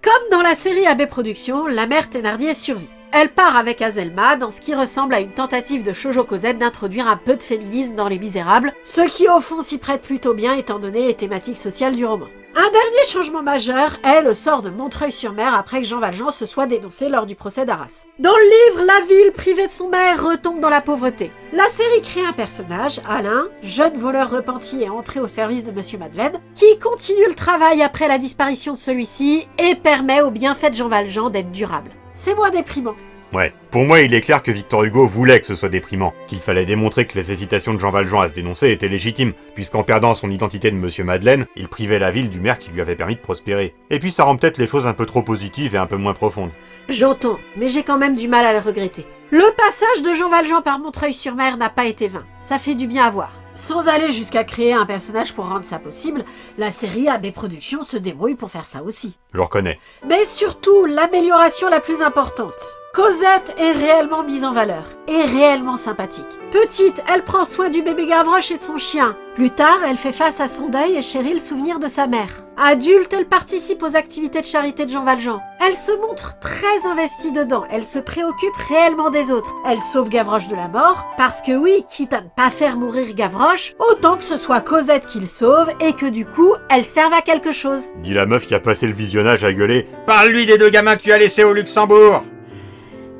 Comme dans la série AB Productions, la mère Thénardier survit. Elle part avec Azelma dans ce qui ressemble à une tentative de Shoujo Cosette d'introduire un peu de féminisme dans Les Misérables, ce qui au fond s'y prête plutôt bien étant donné les thématiques sociales du roman. Un dernier changement majeur est le sort de Montreuil-sur-Mer après que Jean Valjean se soit dénoncé lors du procès d'Arras. Dans le livre, la ville, privée de son maire, retombe dans la pauvreté. La série crée un personnage, Alain, jeune voleur repenti et entré au service de Monsieur Madeleine, qui continue le travail après la disparition de celui-ci et permet au bienfait de Jean Valjean d'être durable. C'est moins déprimant. Ouais, pour moi il est clair que Victor Hugo voulait que ce soit déprimant, qu'il fallait démontrer que les hésitations de Jean Valjean à se dénoncer étaient légitimes, puisqu'en perdant son identité de Monsieur Madeleine, il privait la ville du maire qui lui avait permis de prospérer. Et puis ça rend peut-être les choses un peu trop positives et un peu moins profondes. J'entends, mais j'ai quand même du mal à le regretter. Le passage de Jean Valjean par Montreuil-sur-Mer n'a pas été vain, ça fait du bien à voir. Sans aller jusqu'à créer un personnage pour rendre ça possible, la série AB Productions se débrouille pour faire ça aussi. Je reconnais. Mais surtout, l'amélioration la plus importante. Cosette est réellement mise en valeur, et réellement sympathique. Petite, elle prend soin du bébé Gavroche et de son chien. Plus tard, elle fait face à son deuil et chérit le souvenir de sa mère. Adulte, elle participe aux activités de charité de Jean Valjean. Elle se montre très investie dedans, elle se préoccupe réellement des autres. Elle sauve Gavroche de la mort, parce que oui, quitte à ne pas faire mourir Gavroche, autant que ce soit Cosette qui le sauve et que du coup, elle serve à quelque chose. Dit la meuf qui a passé le visionnage à gueuler « Parle-lui des deux gamins que tu as laissés au Luxembourg !»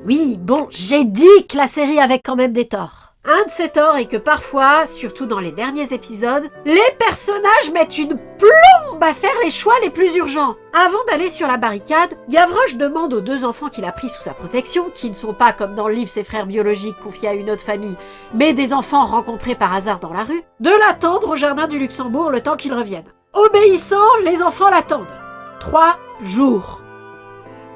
Oui, bon, j'ai dit que la série avait quand même des torts. Un de ses torts est que parfois, surtout dans les derniers épisodes, les personnages mettent une plombe à faire les choix les plus urgents. Avant d'aller sur la barricade, Gavroche demande aux 2 enfants qu'il a pris sous sa protection, qui ne sont pas comme dans le livre ses frères biologiques confiés à une autre famille, mais des enfants rencontrés par hasard dans la rue, de l'attendre au jardin du Luxembourg le temps qu'ils reviennent. Obéissant, les enfants l'attendent. 3 jours.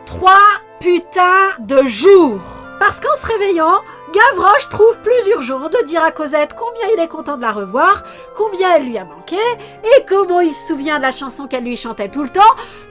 3 putains de jours. Parce qu'en se réveillant, Gavroche trouve plus urgent de dire à Cosette combien il est content de la revoir, combien elle lui a manqué, et comment il se souvient de la chanson qu'elle lui chantait tout le temps,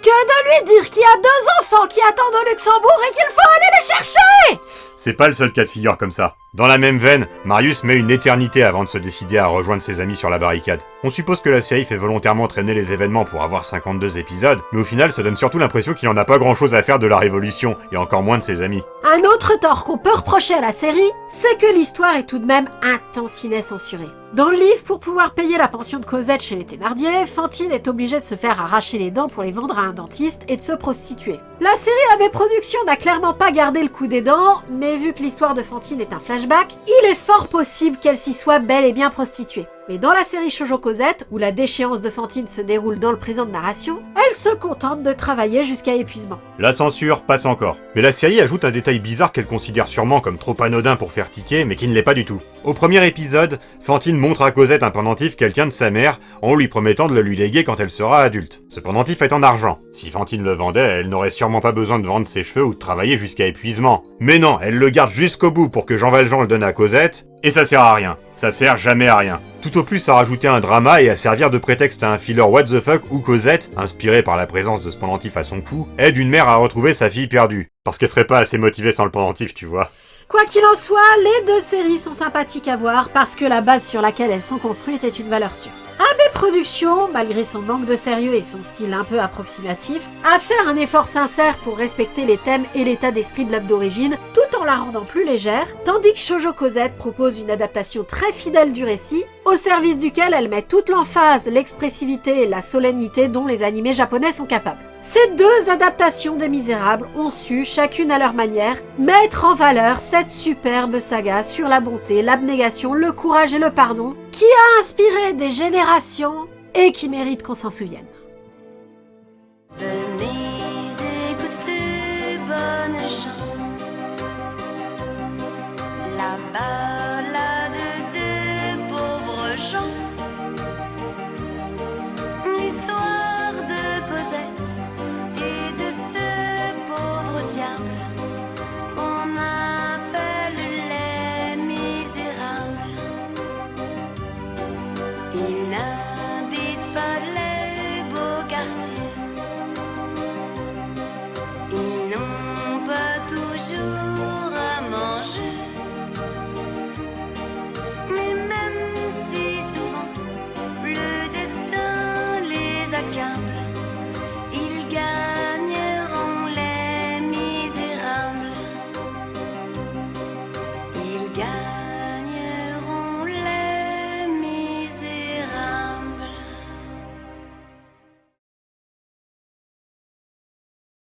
que de lui dire qu'il y a 2 enfants qui attendent au Luxembourg et qu'il faut aller les chercher. C'est pas le seul cas de figure comme ça. Dans la même veine, Marius met une éternité avant de se décider à rejoindre ses amis sur la barricade. On suppose que la série fait volontairement traîner les événements pour avoir 52 épisodes, mais au final ça donne surtout l'impression qu'il en a pas grand chose à faire de la Révolution, et encore moins de ses amis. Un autre tort qu'on peut reprocher à la série, c'est que l'histoire est tout de même un tantinet censurée. Dans le livre, pour pouvoir payer la pension de Cosette chez les Thénardier, Fantine est obligée de se faire arracher les dents pour les vendre à un dentiste et de se prostituer. La série AB Productions n'a clairement pas gardé le coup des dents, mais vu que l'histoire de Fantine est un flashback, il est fort possible qu'elle s'y soit bel et bien prostituée. Mais dans la série Shoujo Cosette, où la déchéance de Fantine se déroule dans le présent de narration, elle se contente de travailler jusqu'à épuisement. La censure passe encore. Mais la série ajoute un détail bizarre qu'elle considère sûrement comme trop anodin pour faire tiquer, mais qui ne l'est pas du tout. Au premier épisode, Fantine montre à Cosette un pendentif qu'elle tient de sa mère, en lui promettant de le lui léguer quand elle sera adulte. Ce pendentif est en argent. Si Fantine le vendait, elle n'aurait sûrement pas besoin de vendre ses cheveux ou de travailler jusqu'à épuisement. Mais non, elle le garde jusqu'au bout pour que Jean Valjean le donne à Cosette, et ça sert à rien. Ça sert jamais à rien. Tout au plus à rajouter un drama et à servir de prétexte à un filler what the fuck où Cosette, inspirée par la présence de ce pendentif à son cou, aide une mère à retrouver sa fille perdue. Parce qu'elle serait pas assez motivée sans le pendentif, tu vois. Quoi qu'il en soit, les 2 séries sont sympathiques à voir parce que la base sur laquelle elles sont construites est une valeur sûre. AB Productions, malgré son manque de sérieux et son style un peu approximatif, a fait un effort sincère pour respecter les thèmes et l'état d'esprit de l'œuvre d'origine, tout en la rendant plus légère, tandis que Shoujo Cosette propose une adaptation très fidèle du récit, au service duquel elle met toute l'emphase, l'expressivité et la solennité dont les animés japonais sont capables. Ces 2 adaptations des Misérables ont su, chacune à leur manière, mettre en valeur cette superbe saga sur la bonté, l'abnégation, le courage et le pardon, qui a inspiré des générations et qui mérite qu'on s'en souvienne.